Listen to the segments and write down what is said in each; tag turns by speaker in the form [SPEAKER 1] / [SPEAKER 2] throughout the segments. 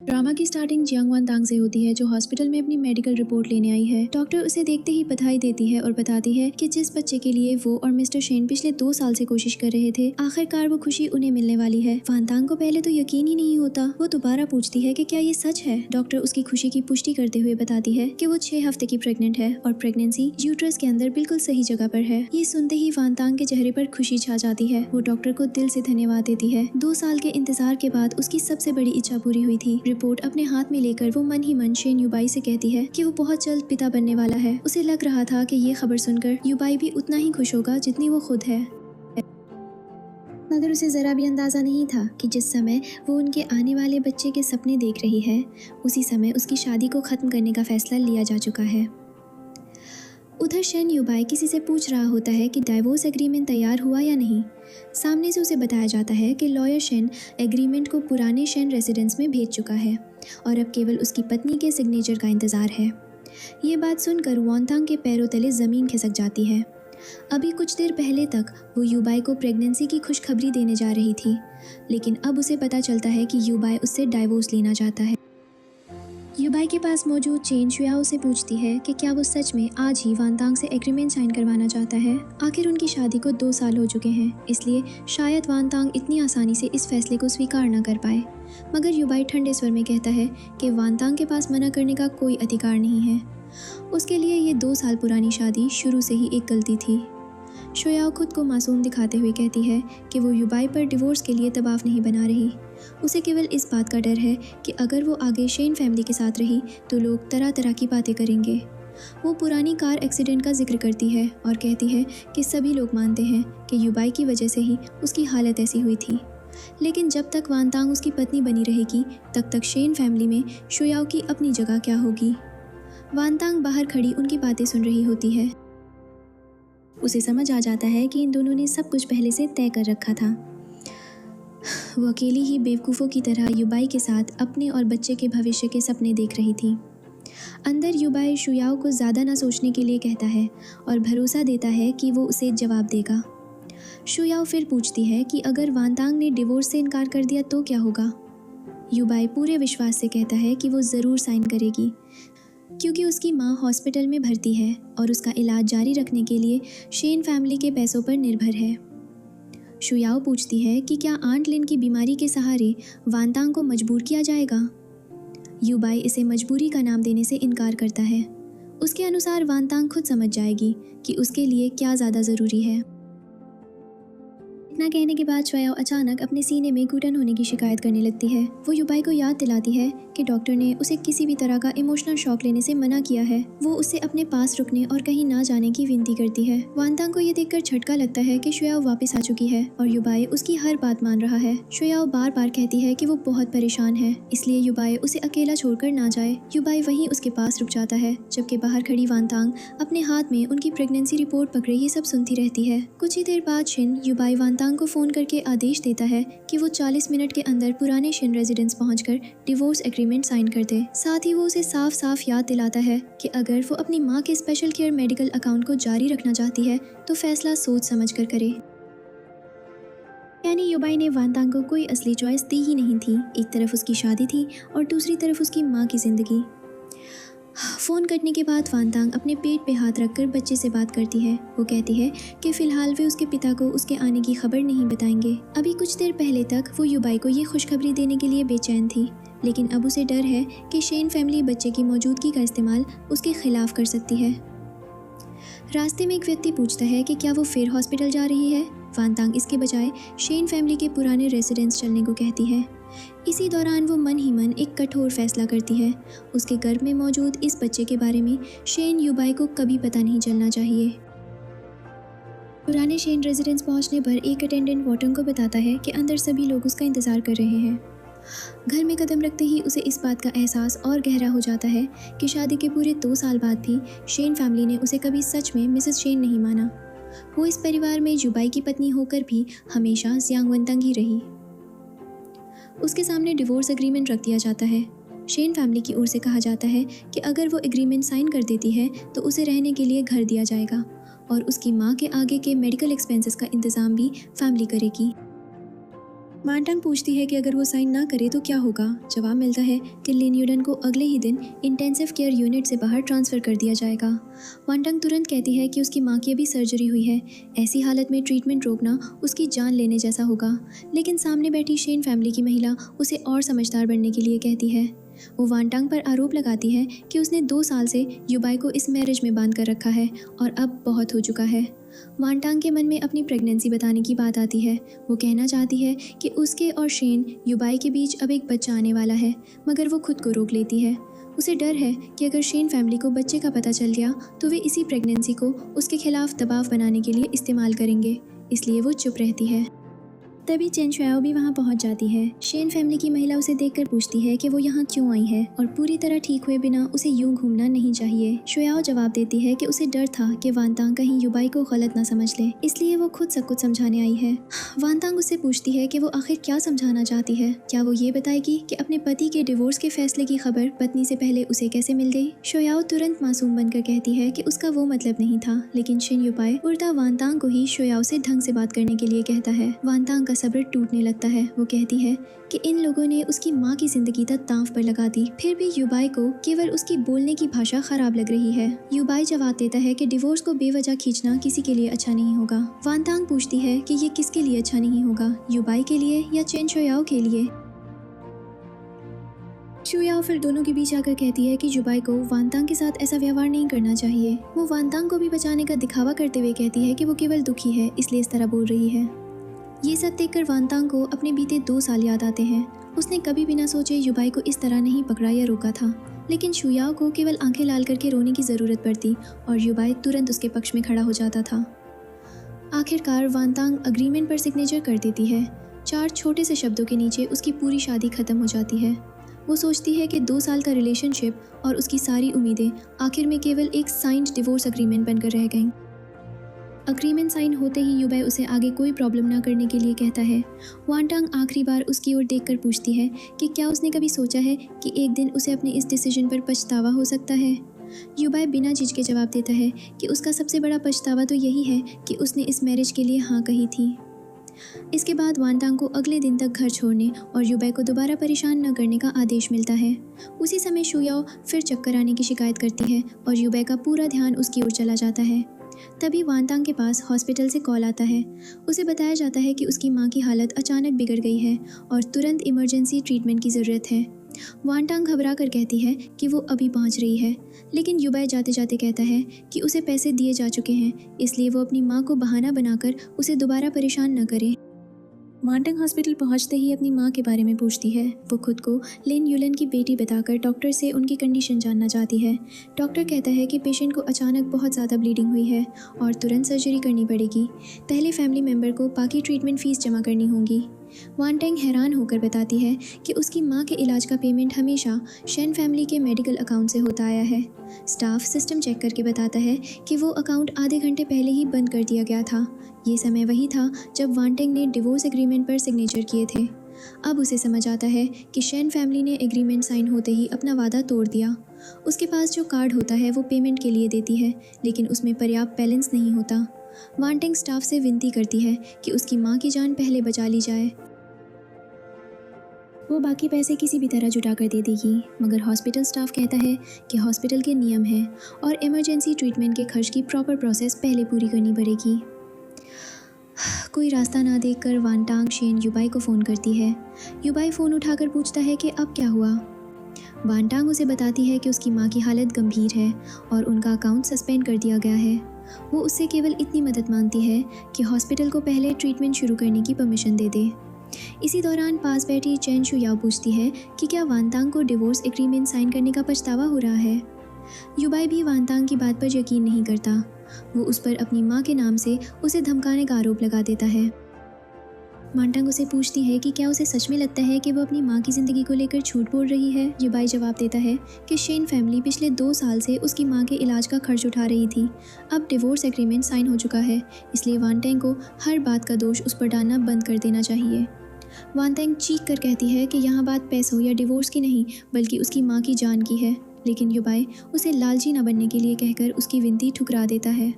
[SPEAKER 1] Drama की starting Jiang one तांग से होती है, जो हॉस्पिटल में अपनी मेडिकल रिपोर्ट लेने आई है। डॉक्टर उसे देखते ही बधाई देती है और बताती है कि जिस बच्चे के लिए वो और मिस्टर शेन पिछले 2 साल से कोशिश कर रहे थे, आखिरकार वो खुशी उन्हें मिलने वाली है। वान तांग को पहले तो यकीन ही नहीं होता। वो दोबारा पूछती है कि क्या ये सच है। डॉक्टर उसकी खुशी की पुष्टि करते हुए बताती है कि वो 6 हफ्ते की प्रेग्नेंट है और प्रेगनेंसी यूट्रस के अंदर बिल्कुल सही जगह पर है। ये सुनते ही वान तांग के चेहरे पर खुशी छा जाती है। वो डॉक्टर को दिल से धन्यवाद देती है। 2 साल के इंतजार के बाद उसकी सबसे बड़ी इच्छा पूरी हुई थी। रिपोर्ट अपने हाथ में लेकर वो मन ही मन शेन युबाई से कहती है कि वो बहुत जल्द पिता बनने वाला है। उसे लग रहा था कि ये खबर सुनकर युबाई भी उतना ही खुश होगा जितनी वो खुद है, मगर उसे जरा भी अंदाजा नहीं था कि जिस समय वो उनके आने वाले बच्चे के सपने देख रही है, उसी समय उसकी शादी को खत्म करने का फैसला लिया जा चुका है। उधर शेन युबाई किसी से पूछ रहा होता है कि डाइवोर्स एग्रीमेंट तैयार हुआ या नहीं। सामने से उसे बताया जाता है कि लॉयर शेन एग्रीमेंट को पुराने शेन रेजिडेंस में भेज चुका है और अब केवल उसकी पत्नी के सिग्नेचर का इंतज़ार है। ये बात सुनकर वान तांग के पैरों तले ज़मीन खिसक जाती है। अभी कुछ देर पहले तक वो युबाई को प्रेगनेंसी की खुशखबरी देने जा रही थी, लेकिन अब उसे पता चलता है कि युबाई उससे डाइवोर्स लेना चाहता है। युबाई के पास मौजूद चेन शुयाओ से पूछती है कि क्या वो सच में आज ही वान तांग से एग्रीमेंट साइन करवाना चाहता है। आखिर उनकी शादी को 2 साल हो चुके हैं, इसलिए शायद वान तांग इतनी आसानी से इस फैसले को स्वीकार न कर पाए। मगर युबाई ठंडे स्वर में कहता है कि वान तांग के पास मना करने का कोई अधिकार नहीं है। उसके लिए ये 2 साल पुरानी शादी शुरू से ही एक गलती थी। शुयाओ खुद को मासूम दिखाते हुए कहती है कि वो युबाई पर डिवोर्स के लिए दबाव नहीं बना रही। उसे केवल इस बात का डर है कि अगर वो आगे शेन फैमिली के साथ रही तो लोग तरह तरह की बातें करेंगे। वो पुरानी कार एक्सीडेंट का जिक्र करती है और कहती है कि सभी लोग मानते हैं कि युबाई की वजह से ही उसकी हालत ऐसी हुई थी। लेकिन जब तक वान तांग उसकी पत्नी बनी रहेगी, तब तक शेन फैमिली में शुयाओ की अपनी जगह क्या होगी। वान तांग बाहर खड़ी उनकी बातें सुन रही होती है। उसे समझ आ जाता है कि इन दोनों ने सब कुछ पहले से तय कर रखा था। वो अकेली ही बेवकूफ़ों की तरह युबाई के साथ अपने और बच्चे के भविष्य के सपने देख रही थी। अंदर युबाई शुयाओ को ज़्यादा ना सोचने के लिए कहता है और भरोसा देता है कि वो उसे जवाब देगा। शुयाओ फिर पूछती है कि अगर वान तांग ने डिवोर्स से इनकार कर दिया तो क्या होगा। युबाई पूरे विश्वास से कहता है कि वो ज़रूर साइन करेगी, क्योंकि उसकी माँ हॉस्पिटल में भर्ती है और उसका इलाज जारी रखने के लिए शेन फैमिली के पैसों पर निर्भर है। शुयाओ पूछती है कि क्या आंट लिन की बीमारी के सहारे वान तांग को मजबूर किया जाएगा। युबाई इसे मजबूरी का नाम देने से इनकार करता है। उसके अनुसार वान तांग खुद समझ जाएगी कि उसके लिए क्या ज़्यादा ज़रूरी है। इतना कहने के बाद शुयाओ अचानक अपने सीने में घुटन होने की शिकायत करने लगती है। वो युबाई को याद दिलाती है कि डॉक्टर ने उसे किसी भी तरह का इमोशनल शॉक लेने से मना किया है। वो उससे अपने पास रुकने और कहीं ना जाने की विनती करती है। वान तांग को ये देखकर झटका लगता है कि शुयाओ वापस आ चुकी है और युबाई उसकी हर बात मान रहा है। शुयाओ बार बार कहती है कि वो बहुत परेशान है, इसलिए युबाई उसे अकेला छोड़कर ना जाए। युबाई वहीं उसके पास रुक जाता है, जबकि बाहर खड़ी वान तांग अपने हाथ में उनकी प्रेगनेंसी रिपोर्ट पकड़े ये सब सुनती रहती है। कुछ ही देर बाद शिन युबाई वान तांग को फ़ोन करके आदेश देता है कि वो 40 मिनट के अंदर पुराने शेन रेजिडेंस पहुंचकर डिवोर्स एग्रीमेंट साइन कर दे। साथ ही वो उसे साफ साफ याद दिलाता है कि अगर वो अपनी माँ के स्पेशल केयर मेडिकल अकाउंट को जारी रखना चाहती है तो फैसला सोच समझ कर करे। यानी युबाई ने वान तांग को कोई असली चॉइस दी ही नहीं थी। एक तरफ उसकी शादी थी और दूसरी तरफ उसकी माँ की ज़िंदगी। फ़ोन कटने के बाद वान तांग अपने पेट पे हाथ रखकर बच्चे से बात करती है। वो कहती है कि फ़िलहाल वे उसके पिता को उसके आने की खबर नहीं बताएंगे। अभी कुछ देर पहले तक वो युबाई को ये खुशखबरी देने के लिए बेचैन थी, लेकिन अब उसे डर है कि शेन फैमिली बच्चे की मौजूदगी का इस्तेमाल उसके खिलाफ कर सकती है। रास्ते में एक व्यक्ति पूछता है कि क्या वो फिर हॉस्पिटल जा रही है। वान तांग इसके बजाय शेन फैमिली के पुराने रेजिडेंस चलने को कहती है। इसी दौरान वो मन ही मन एक कठोर फैसला करती है। उसके गर्भ में मौजूद इस बच्चे के बारे में शेन युबाई को कभी पता नहीं चलना चाहिए। पुराने शेन रेजिडेंस पहुंचने पर एक अटेंडेंट वॉटन को बताता है कि अंदर सभी लोग उसका इंतज़ार कर रहे हैं। घर में कदम रखते ही उसे इस बात का एहसास और गहरा हो जाता है कि शादी के पूरे 2 साल बाद भी शेन फैमिली ने उसे कभी सच में मिसेस शेन नहीं माना। वो इस परिवार में युबाई की पत्नी होकर भी हमेशा जियांग वन तांग ही रही। उसके सामने डिवोर्स एग्रीमेंट रख दिया जाता है। शेन फैमिली की ओर से कहा जाता है कि अगर वो एग्रीमेंट साइन कर देती है तो उसे रहने के लिए घर दिया जाएगा और उसकी माँ के आगे के मेडिकल एक्सपेंसेस का इंतज़ाम भी फैमिली करेगी। वांटांग पूछती है कि अगर वो साइन ना करे तो क्या होगा। जवाब मिलता है कि लिन युलन को अगले ही दिन इंटेंसिव केयर यूनिट से बाहर ट्रांसफ़र कर दिया जाएगा। वांटांग तुरंत कहती है कि उसकी माँ की अभी सर्जरी हुई है, ऐसी हालत में ट्रीटमेंट रोकना उसकी जान लेने जैसा होगा। लेकिन सामने बैठी शेन फैमिली की महिला उसे और समझदार बनने के लिए कहती है। वो वांटांग पर आरोप लगाती है कि उसने 2 साल से युबाई को इस मैरिज में बांध कर रखा है और अब बहुत हो चुका है। वांटांग के मन में अपनी प्रेगनेंसी बताने की बात आती है। वो कहना चाहती है कि उसके और शेन युबाई के बीच अब एक बच्चा आने वाला है, मगर वो खुद को रोक लेती है। उसे डर है कि अगर शेन फैमिली को बच्चे का पता चल गया तो वे इसी प्रेगनेंसी को उसके खिलाफ दबाव बनाने के लिए इस्तेमाल करेंगे, इसलिए वो चुप रहती है। तभी चेन शुयाओ भी वहाँ पहुँच जाती है। शेन फैमिली की महिला उसे देखकर पूछती है कि वो यहाँ क्यों आई है और पूरी तरह ठीक हुए बिना उसे यूं घूमना नहीं चाहिए। शुयाओ जवाब देती है कि उसे डर था कि वांतांग कहीं युबाई को गलत ना समझ ले, इसलिए वो खुद सब कुछ समझाने आई है। वांतांग उससे पूछती है कि वो आखिर क्या समझाना चाहती है। क्या वो ये बताएगी कि अपने पति के डिवोर्स के फैसले की खबर पत्नी से पहले उसे कैसे मिल गई। शुयाओ तुरंत मासूम बनकर कहती है कि उसका वो मतलब नहीं था, लेकिन शिन युबाई उल्टा वांतांग को ही शुयाओ से ढंग से बात करने के लिए कहता है। वांतांग का सब्र टूटने लगता है। वो कहती है कि इन लोगों ने उसकी माँ की जिंदगी तक दांव पर लगा दी, फिर भी युबाई को केवल उसकी बोलने की भाषा खराब लग रही है। युबाई जवाब देता है कि डिवोर्स को बेवजह खींचना किसी के लिए अच्छा नहीं होगा। वांतांग पूछती है कि ये किसके लिए अच्छा नहीं होगा, युबाई के लिए या चेन शुयाओ के लिए। शुयाओ फिर दोनों के बीच आकर कहती है कि युबाई को वांतांग के साथ ऐसा व्यवहार नहीं करना चाहिए। वो वांतांग को भी बचाने का दिखावा करते हुए कहती है कि वो केवल दुखी है, इसलिए इस तरह बोल रही है। ये सब देखकर वांतांग को अपने बीते 2 साल याद आते हैं। उसने कभी बिना सोचे युबाई को इस तरह नहीं पकड़ा या रोका था, लेकिन शुयाओ को केवल आंखें लाल करके रोने की ज़रूरत पड़ती और युबाई तुरंत उसके पक्ष में खड़ा हो जाता था। आखिरकार वांतांग अग्रीमेंट पर सिग्नेचर कर देती है। 4 छोटे से शब्दों के नीचे उसकी पूरी शादी खत्म हो जाती है। वो सोचती है कि 2 साल का रिलेशनशिप और उसकी सारी उम्मीदें आखिर में केवल एक साइंड डिवोर्स अग्रीमेंट बनकर रह गईं। अग्रीमेंट साइन होते ही युबाई उसे आगे कोई प्रॉब्लम ना करने के लिए कहता है। वांटांग आखिरी बार उसकी ओर देखकर पूछती है कि क्या उसने कभी सोचा है कि एक दिन उसे अपने इस डिसीजन पर पछतावा हो सकता है। युबाई बिना झिझके जवाब देता है कि उसका सबसे बड़ा पछतावा तो यही है कि उसने इस मैरिज के लिए हाँ कही थी। इसके बाद वांटांग को अगले दिन तक घर छोड़ने और युबाई को दोबारा परेशान न करने का आदेश मिलता है। उसी समय शुयाओ फिर चक्कर आने की शिकायत करती है और युबाई का पूरा ध्यान उसकी ओर चला जाता है। तभी वांतांग के पास हॉस्पिटल से कॉल आता है। उसे बताया जाता है कि उसकी माँ की हालत अचानक बिगड़ गई है और तुरंत इमरजेंसी ट्रीटमेंट की ज़रूरत है। वांटांग घबरा कर कहती है कि वो अभी पहुँच रही है, लेकिन युबाई जाते जाते कहता है कि उसे पैसे दिए जा चुके हैं, इसलिए वो अपनी माँ को बहाना बनाकर उसे दोबारा परेशान न करे। वांटांग हॉस्पिटल पहुंचते ही अपनी माँ के बारे में पूछती है। वो खुद को लिन युलन की बेटी बताकर डॉक्टर से उनकी कंडीशन जानना चाहती है। डॉक्टर कहता है कि पेशेंट को अचानक बहुत ज़्यादा ब्लीडिंग हुई है और तुरंत सर्जरी करनी पड़ेगी। पहले फैमिली मेम्बर को बाकी ट्रीटमेंट फ़ीस जमा करनी होगी। वांटांग हैरान होकर बताती है कि उसकी माँ के इलाज का पेमेंट हमेशा शेन फैमिली के मेडिकल अकाउंट से होता आया है। स्टाफ सिस्टम चेक करके बताता है कि वो अकाउंट आधे घंटे पहले ही बंद कर दिया गया था। ये समय वही था जब वांटांग ने डिवोर्स एग्रीमेंट पर सिग्नेचर किए थे। अब उसे समझ आता है कि शेन फैमिली ने एग्रीमेंट साइन होते ही अपना वादा तोड़ दिया। उसके पास जो कार्ड होता है वो पेमेंट के लिए देती है, लेकिन उसमें पर्याप्त बैलेंस नहीं होता। वांटांग स्टाफ से विनती करती है कि उसकी माँ की जान पहले बचा ली जाए। वो बाकी पैसे किसी भी तरह जुटा कर दे देगी, मगर हॉस्पिटल स्टाफ कहता है कि हॉस्पिटल के नियम हैं और इमरजेंसी ट्रीटमेंट के खर्च की प्रॉपर प्रोसेस पहले पूरी करनी पड़ेगी। कोई रास्ता ना देखकर वांटांग शेन युबाई को फ़ोन करती है। युबाई फ़ोन उठाकर पूछता है कि अब क्या हुआ। वांटांग उसे बताती है कि उसकी माँ की हालत गंभीर है और उनका अकाउंट सस्पेंड कर दिया गया है। वो उससे केवल इतनी मदद मांगती है कि हॉस्पिटल को पहले ट्रीटमेंट शुरू करने की परमिशन दे दे। इसी दौरान पास बैठी चेन शुयाओ पूछती है कि क्या वांतांग को डिवोर्स एग्रीमेंट साइन करने का पछतावा हो रहा है। युबाई भी वांतांग की बात पर यकीन नहीं करता। वो उस पर अपनी माँ के नाम से उसे धमकाने का आरोप लगा देता है। वांटांग उसे पूछती है कि क्या उसे सच में लगता है कि वो अपनी माँ की ज़िंदगी को लेकर झूठ बोल रही है। युबाई जवाब देता है कि शेन फैमिली पिछले 2 साल से उसकी माँ के इलाज का खर्च उठा रही थी। अब डिवोर्स एग्रीमेंट साइन हो चुका है, इसलिए वांटांग को हर बात का दोष उस पर डालना बंद कर देना चाहिए। वांटांग चीख कर कहती है कि यहाँ बात पैसों या डिवोर्स की नहीं बल्कि उसकी माँ की जान की है, लेकिन युबाई उसे लालची न बनने के लिए कहकर उसकी विनती ठुकरा देता है।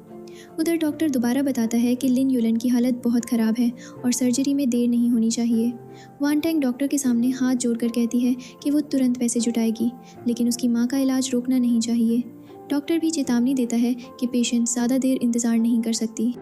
[SPEAKER 1] उधर डॉक्टर दोबारा बताता है कि लिन युलन की हालत बहुत ख़राब है और सर्जरी में देर नहीं होनी चाहिए। वान टैंग डॉक्टर के सामने हाथ जोड़कर कहती है कि वो तुरंत पैसे जुटाएगी, लेकिन उसकी माँ का इलाज रोकना नहीं चाहिए। डॉक्टर भी चेतावनी देता है कि पेशेंट ज़्यादा देर इंतज़ार नहीं कर सकती।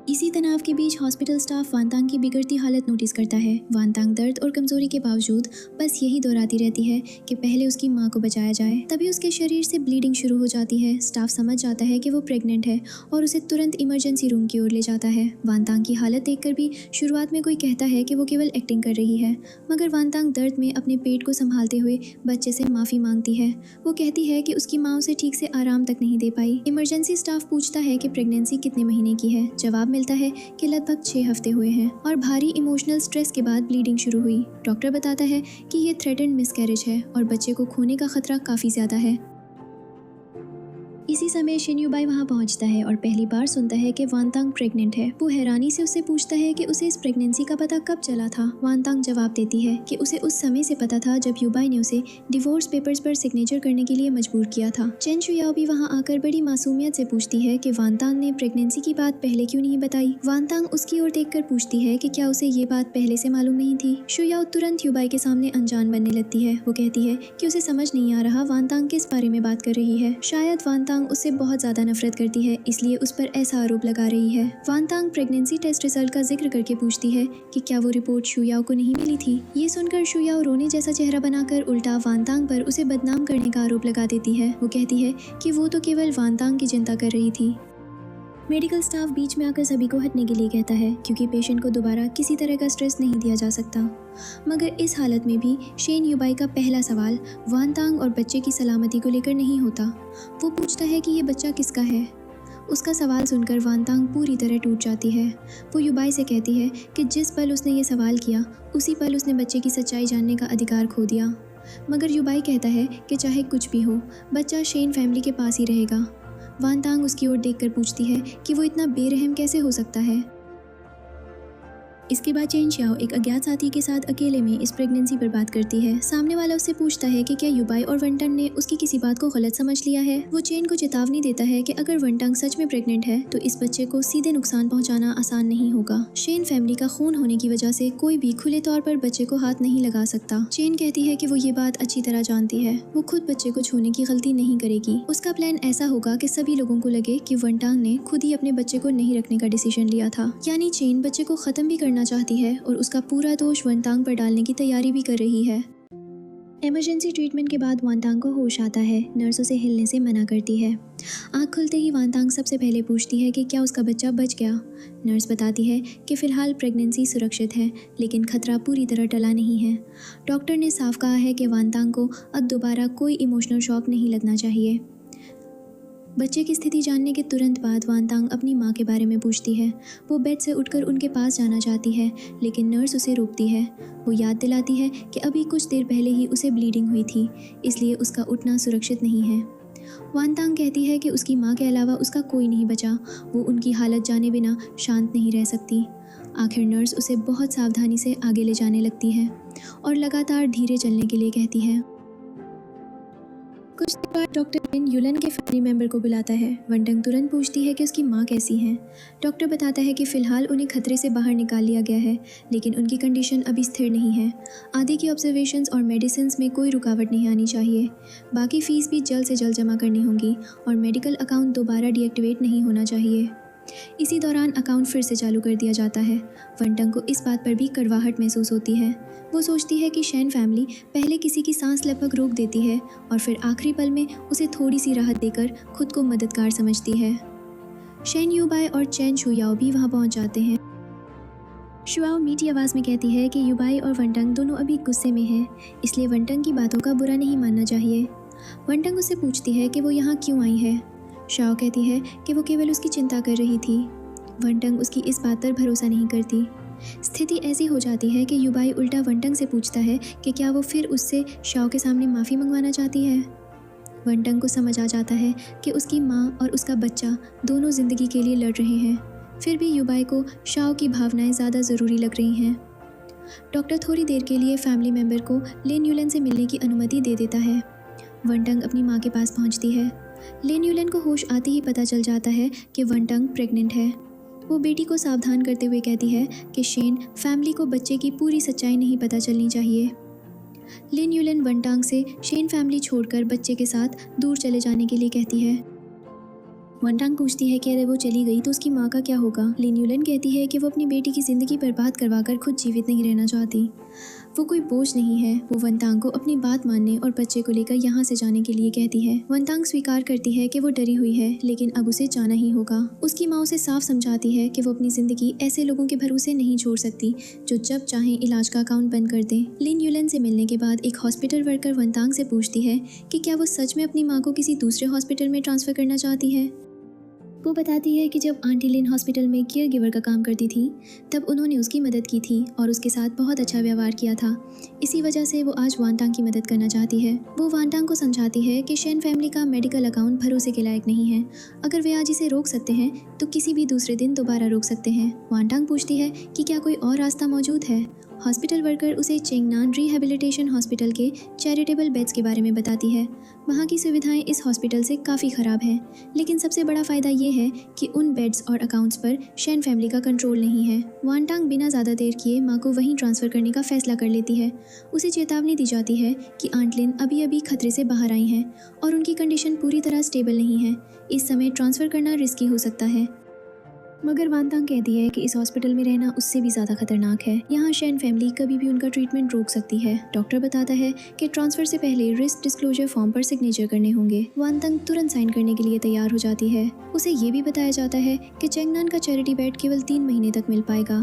[SPEAKER 1] इसी तनाव के बीच हॉस्पिटल स्टाफ वानतांग की बिगड़ती हालत नोटिस करता है। वानतांग दर्द और कमजोरी के बावजूद बस यही दोहराती रहती है कि पहले उसकी माँ को बचाया जाए। तभी उसके शरीर से ब्लीडिंग शुरू हो जाती है। स्टाफ समझ जाता है कि वो प्रेग्नेंट है और उसे तुरंत इमरजेंसी रूम की ओर ले जाता है। वानतांग की हालत देखकर भी शुरुआत में कोई कहता है कि वो केवल एक्टिंग कर रही है, मगर वानतांग दर्द में अपने पेट को संभालते हुए बच्चे से माफ़ी मांगती है। वो कहती है कि उसकी माँ उसे ठीक से आराम तक नहीं दे पाई। इमरजेंसी स्टाफ पूछता है कि प्रेगनेंसी कितने महीने की है। जवाब मिलता है कि लगभग 6 हफ्ते हुए हैं और भारी इमोशनल स्ट्रेस के बाद ब्लीडिंग शुरू हुई। डॉक्टर बताता है कि ये थ्रेटेंड मिसकैरेज है और बच्चे को खोने का खतरा काफ़ी ज़्यादा है। इसी समय शिन युबाई वहाँ पहुँचता है और पहली बार सुनता है कि वानतांग प्रेग्नेंट है। वो हैरानी से उससे पूछता है कि उसे इस प्रेगनेंसी का पता कब चला था। वानतांग जवाब देती है कि उसे उस समय से पता था जब युबाई ने उसे डिवोर्स पेपर्स पर सिग्नेचर करने के लिए मजबूर किया था। चेन शुयाओ भी वहाँ आकर बड़ी मासूमियत से पूछती है कि वानतांग ने प्रेगनेंसी की बात पहले क्यों नहीं बताई। वानतांग उसकी ओर देखकर पूछती है कि क्या उसे ये बात पहले से मालूम नहीं थी। शुयाओ तुरंत युबाई के सामने अनजान बनने लगती है। वो कहती है कि उसे समझ नहीं आ रहा वानतांग किस बारे में बात कर रही है। शायद वानतांग उससे बहुत ज़्यादा नफरत करती है, इसलिए उस पर ऐसा आरोप लगा रही है। वानतांग प्रेगनेंसी टेस्ट रिजल्ट का जिक्र करके पूछती है कि क्या वो रिपोर्ट शुयाओ को नहीं मिली थी। ये सुनकर शुयाओ रोने जैसा चेहरा बनाकर उल्टा वानतांग पर उसे बदनाम करने का आरोप लगा देती है। वो कहती है कि वो तो केवल वानतांग की चिंता कर रही थी। मेडिकल स्टाफ बीच में आकर सभी को हटने के लिए कहता है, क्योंकि पेशेंट को दोबारा किसी तरह का स्ट्रेस नहीं दिया जा सकता। मगर इस हालत में भी शेन युबाई का पहला सवाल वानतांग और बच्चे की सलामती को लेकर नहीं होता। वो पूछता है कि ये बच्चा किसका है। उसका सवाल सुनकर वानतांग पूरी तरह टूट जाती है। वो युबाई से कहती है कि जिस पल उसने ये सवाल किया उसी पल उसने बच्चे की सच्चाई जानने का अधिकार खो दिया। मगर युबाई कहता है कि चाहे कुछ भी हो, बच्चा शेन फैमिली के पास ही रहेगा। वानतांग उसकी ओर देखकर पूछती है कि वो इतना बेरहम कैसे हो सकता है। इसके बाद चेन शाओ एक अज्ञात साथी के साथ अकेले में इस प्रेगनेंसी पर बात करती है। सामने वाला उससे पूछता है कि क्या युबाई और वनटंग ने उसकी किसी बात को गलत समझ लिया है। वो चेन को चेतावनी देता है कि अगर वनटंग सच में प्रेग्नेंट है तो इस बच्चे को सीधे नुकसान पहुंचाना आसान नहीं होगा। शेन फैमिली का खून होने की वजह से कोई भी खुले तौर पर बच्चे को हाथ नहीं लगा सकता। चेन कहती है कि वो ये बात अच्छी तरह जानती है। वो खुद बच्चे को छूने की गलती नहीं करेगी। उसका प्लान ऐसा होगा कि सभी लोगों को लगे कि वनटंग ने खुद ही अपने बच्चे को नहीं रखने का डिसीजन लिया था। यानी चेन बच्चे को खत्म भी करना चाहती है और उसका पूरा दोष वनतांग पर डालने की तैयारी भी कर रही है। इमरजेंसी ट्रीटमेंट के बाद वानतांग को होश आता है। नर्स उसे हिलने से मना करती है। आँख खुलते ही वानतांग सबसे पहले पूछती है कि क्या उसका बच्चा बच गया। नर्स बताती है कि फ़िलहाल प्रेगनेंसी सुरक्षित है, लेकिन खतरा पूरी तरह टला नहीं है। डॉक्टर ने साफ कहा है कि वानतांग को अब दोबारा कोई इमोशनल शॉक नहीं लगना चाहिए। बच्चे की स्थिति जानने के तुरंत बाद वानतांग अपनी माँ के बारे में पूछती है। वो बेड से उठकर उनके पास जाना चाहती है, लेकिन नर्स उसे रोकती है। वो याद दिलाती है कि अभी कुछ देर पहले ही उसे ब्लीडिंग हुई थी, इसलिए उसका उठना सुरक्षित नहीं है। वानतांग कहती है कि उसकी माँ के अलावा उसका कोई नहीं बचा। वो उनकी हालत जाने बिना शांत नहीं रह सकती। आखिर नर्स उसे बहुत सावधानी से आगे ले जाने लगती है और लगातार धीरे चलने के लिए कहती है। कुछ देर बाद डॉक्टर लिन युलन के फैमिली मेंबर को बुलाता है। वनटंग तुरंत पूछती है कि उसकी माँ कैसी हैं। डॉक्टर बताता है कि फ़िलहाल उन्हें खतरे से बाहर निकाल लिया गया है, लेकिन उनकी कंडीशन अभी स्थिर नहीं है। आगे की ऑब्जर्वेशंस और मेडिसिन्स में कोई रुकावट नहीं आनी चाहिए। बाकी फ़ीस भी जल्द से जल्द जमा करनी होगी और मेडिकल अकाउंट दोबारा डीएक्टिवेट नहीं होना चाहिए। इसी दौरान अकाउंट फिर से चालू कर दिया जाता है। वनटंग को इस बात पर भी कड़वाहट महसूस होती है। वो सोचती है कि शेन फैमिली पहले किसी की सांस लगभग रोक देती है और फिर आखिरी पल में उसे थोड़ी सी राहत देकर खुद को मददगार समझती है। शेन युबाई और चेन शुयाओ भी वहाँ पहुँच जाते हैं। शुआओ मीठी आवाज़ में कहती है कि युबाई और वनटंग दोनों अभी गुस्से में हैं, इसलिए वनटंग की बातों का बुरा नहीं मानना चाहिए। वनटंग उससे पूछती है कि वो यहाँ क्यों आई है। शाओ कहती है कि वो केवल उसकी चिंता कर रही थी। वनटंग उसकी इस बात पर भरोसा नहीं करती। स्थिति ऐसी हो जाती है कि युबाई उल्टा वनटंग से पूछता है कि क्या वो फिर उससे शाओ के सामने माफ़ी मंगवाना चाहती है। वनटंग को समझ आ जाता है कि उसकी माँ और उसका बच्चा दोनों ज़िंदगी के लिए लड़ रहे हैं, फिर भी युबाई को शाओ की भावनाएं ज़्यादा ज़रूरी लग रही हैं। डॉक्टर थोड़ी देर के लिए फैमिली मेम्बर को लिन युलन से मिलने की अनुमति दे देता है। वनटंग अपनी माँ के पास पहुँचती है। लिन युलन को होश आते ही पता चल जाता है कि वनटंग प्रेग्नेंट है। वो बेटी को सावधान करते हुए कहती है कि शेन फैमिली को बच्चे की पूरी सच्चाई नहीं पता चलनी चाहिए। लिन युलन वनटांग से शेन फैमिली छोड़कर बच्चे के साथ दूर चले जाने के लिए कहती है। वनटांग पूछती है कि अगर वो चली गई तो उसकी माँ का क्या होगा। लिन युलन कहती है कि वो अपनी बेटी की ज़िंदगी बर्बाद करवाकर खुद जीवित नहीं रहना चाहती। वो कोई बोझ नहीं है। वो वनटांग को अपनी बात मानने और बच्चे को लेकर यहाँ से जाने के लिए कहती है। वनटांग स्वीकार करती है कि वो डरी हुई है, लेकिन अब उसे जाना ही होगा। उसकी माँ उसे साफ समझाती है कि वो अपनी ज़िंदगी ऐसे लोगों के भरोसे नहीं छोड़ सकती जो जब चाहें इलाज का अकाउंट बंद कर दें। लिन युलन से मिलने के बाद एक हॉस्पिटल वर्कर वनटांग से पूछती है कि क्या वो सच में अपनी माँ को किसी दूसरे हॉस्पिटल में ट्रांसफ़र करना चाहती है। वो बताती है कि जब आंटी लिन हॉस्पिटल में केयर गिवर का काम करती थी तब उन्होंने उसकी मदद की थी और उसके साथ बहुत अच्छा व्यवहार किया था। इसी वजह से वो आज वानटांग की मदद करना चाहती है। वो वानटांग को समझाती है कि शेन फैमिली का मेडिकल अकाउंट भरोसे के लायक नहीं है। अगर वे आज इसे रोक सकते हैं तो किसी भी दूसरे दिन दोबारा रोक सकते हैं। वानटांग पूछती है कि क्या कोई और रास्ता मौजूद है। हॉस्पिटल वर्कर उसे चेंगनान रिहैबिलिटेशन हॉस्पिटल के चैरिटेबल बेड्स के बारे में बताती है। वहाँ की सुविधाएं इस हॉस्पिटल से काफ़ी ख़राब हैं, लेकिन सबसे बड़ा फ़ायदा ये है कि उन बेड्स और अकाउंट्स पर शेन फैमिली का कंट्रोल नहीं है। वानटांग बिना ज़्यादा देर किए माँ को वहीं ट्रांसफ़र करने का फ़ैसला कर लेती है। उसे चेतावनी दी जाती है कि आंट लिन अभी अभी खतरे से बाहर आई हैं और उनकी कंडीशन पूरी तरह स्टेबल नहीं है। इस समय ट्रांसफ़र करना रिस्की हो सकता है। मगर वानतांग कहती है कि इस हॉस्पिटल में रहना उससे भी ज़्यादा खतरनाक है। यहाँ शेन फैमिली कभी भी उनका ट्रीटमेंट रोक सकती है। डॉक्टर बताता है कि ट्रांसफ़र से पहले रिस्क डिस्क्लोजर फॉर्म पर सिग्नेचर करने होंगे। वानतांग तुरंत साइन करने के लिए तैयार हो जाती है। उसे ये भी बताया जाता है कि चेंगनान का चैरिटी बेड केवल 3 महीने तक मिल पाएगा।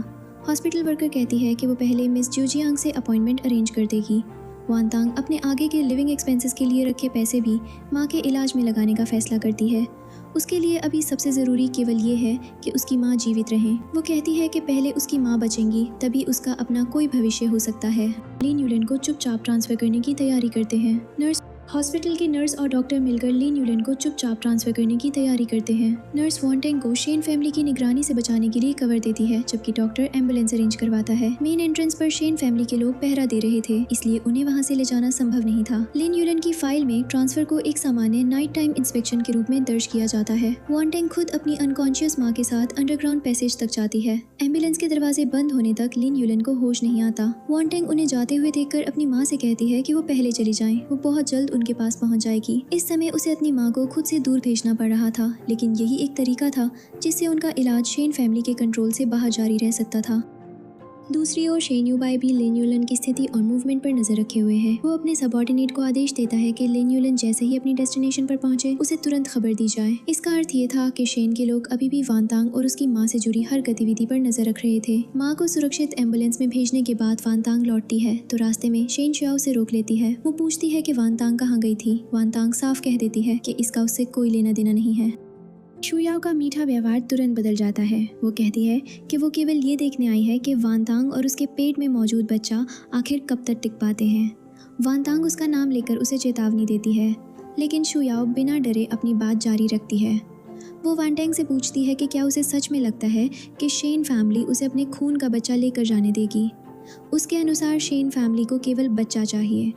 [SPEAKER 1] हॉस्पिटल वर्कर कहती है कि वो पहले मिस जूजियांग से अपॉइंटमेंट अरेंज कर देगी। वानतांग अपने आगे के लिविंग एक्सपेंसेस के लिए रखे पैसे भी माँ के इलाज में लगाने का फैसला करती है। उसके लिए अभी सबसे ज़रूरी केवल ये है कि उसकी माँ जीवित रहें। वो कहती है कि पहले उसकी माँ बचेंगी तभी उसका अपना कोई भविष्य हो सकता है। लिन युलन को चुपचाप ट्रांसफ़र करने की तैयारी करते हैं। हॉस्पिटल के नर्स और डॉक्टर मिलकर लिन युलन को चुपचाप ट्रांसफ़र करने की तैयारी करते हैं। नर्स वानटेंग को शेन फैमिली की निगरानी से बचाने के लिए कवर देती है, जबकि डॉक्टर एम्बुलेंस अरेंज करवाता है। मेन एंट्रेंस पर शेन फैमिली के लोग पहरा दे रहे थे, इसलिए उन्हें वहां से ले जाना संभव नहीं था। लिन युलन की फाइल में ट्रांसफ़र को एक सामान्य नाइट टाइम इंस्पेक्शन के रूप में दर्ज किया जाता है। वानटेंग खुद अपनी अनकॉन्शियस माँ के साथ अंडरग्राउंड पैसेज तक जाती है। एम्बुलेंस के दरवाजे बंद होने तक लिन युलन को होश नहीं आता। वानटेंग उन्हें जाते हुए देखकर अपनी माँ से कहती है कि वो पहले चली जाएं, वो बहुत जल्द उनके पास पहुंच जाएगी। इस समय उसे अपनी माँ को खुद से दूर भेजना पड़ रहा था, लेकिन यही एक तरीका था जिससे उनका इलाज शेन फैमिली के कंट्रोल से बाहर जारी रह सकता था। दूसरी ओर शेन युबाई भी लिन युलन की स्थिति और मूवमेंट पर नजर रखे हुए है। वो अपने सबऑर्डिनेट को आदेश देता है कि लिन युलन जैसे ही अपनी डेस्टिनेशन पर पहुंचे उसे तुरंत खबर दी जाए। इसका अर्थ ये था कि शेन के लोग अभी भी वानतांग और उसकी माँ से जुड़ी हर गतिविधि पर नजर रख रहे थे। माँ को सुरक्षित एम्बुलेंस में भेजने के बाद वानतांग लौटती है तो रास्ते में शेन शुयाओ से रोक लेती है। वो पूछती है कि वानतांग कहाँ गई थी। वानतांग साफ कह देती है कि इसका उससे कोई लेना देना नहीं है। शुयाओ का मीठा व्यवहार तुरंत बदल जाता है। वो कहती है कि वो केवल ये देखने आई है कि वानतांग और उसके पेट में मौजूद बच्चा आखिर कब तक टिक पाते हैं। वानतांग उसका नाम लेकर उसे चेतावनी देती है, लेकिन शुयाओ बिना डरे अपनी बात जारी रखती है। वो वानटेंग से पूछती है कि क्या उसे सच में लगता है कि शेन फैमिली उसे अपने खून का बच्चा लेकर जाने देगी। उसके अनुसार शेन फैमिली को केवल बच्चा चाहिए।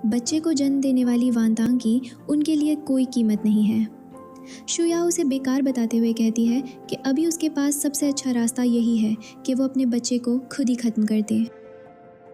[SPEAKER 1] बच्चे को जन्म देने वाली वानतांग की उनके लिए कोई कीमत नहीं है। शुयाओ उसे बेकार बताते हुए कहती है कि अभी उसके पास सबसे अच्छा रास्ता यही है कि वो अपने बच्चे को खुद ही खत्म कर दे।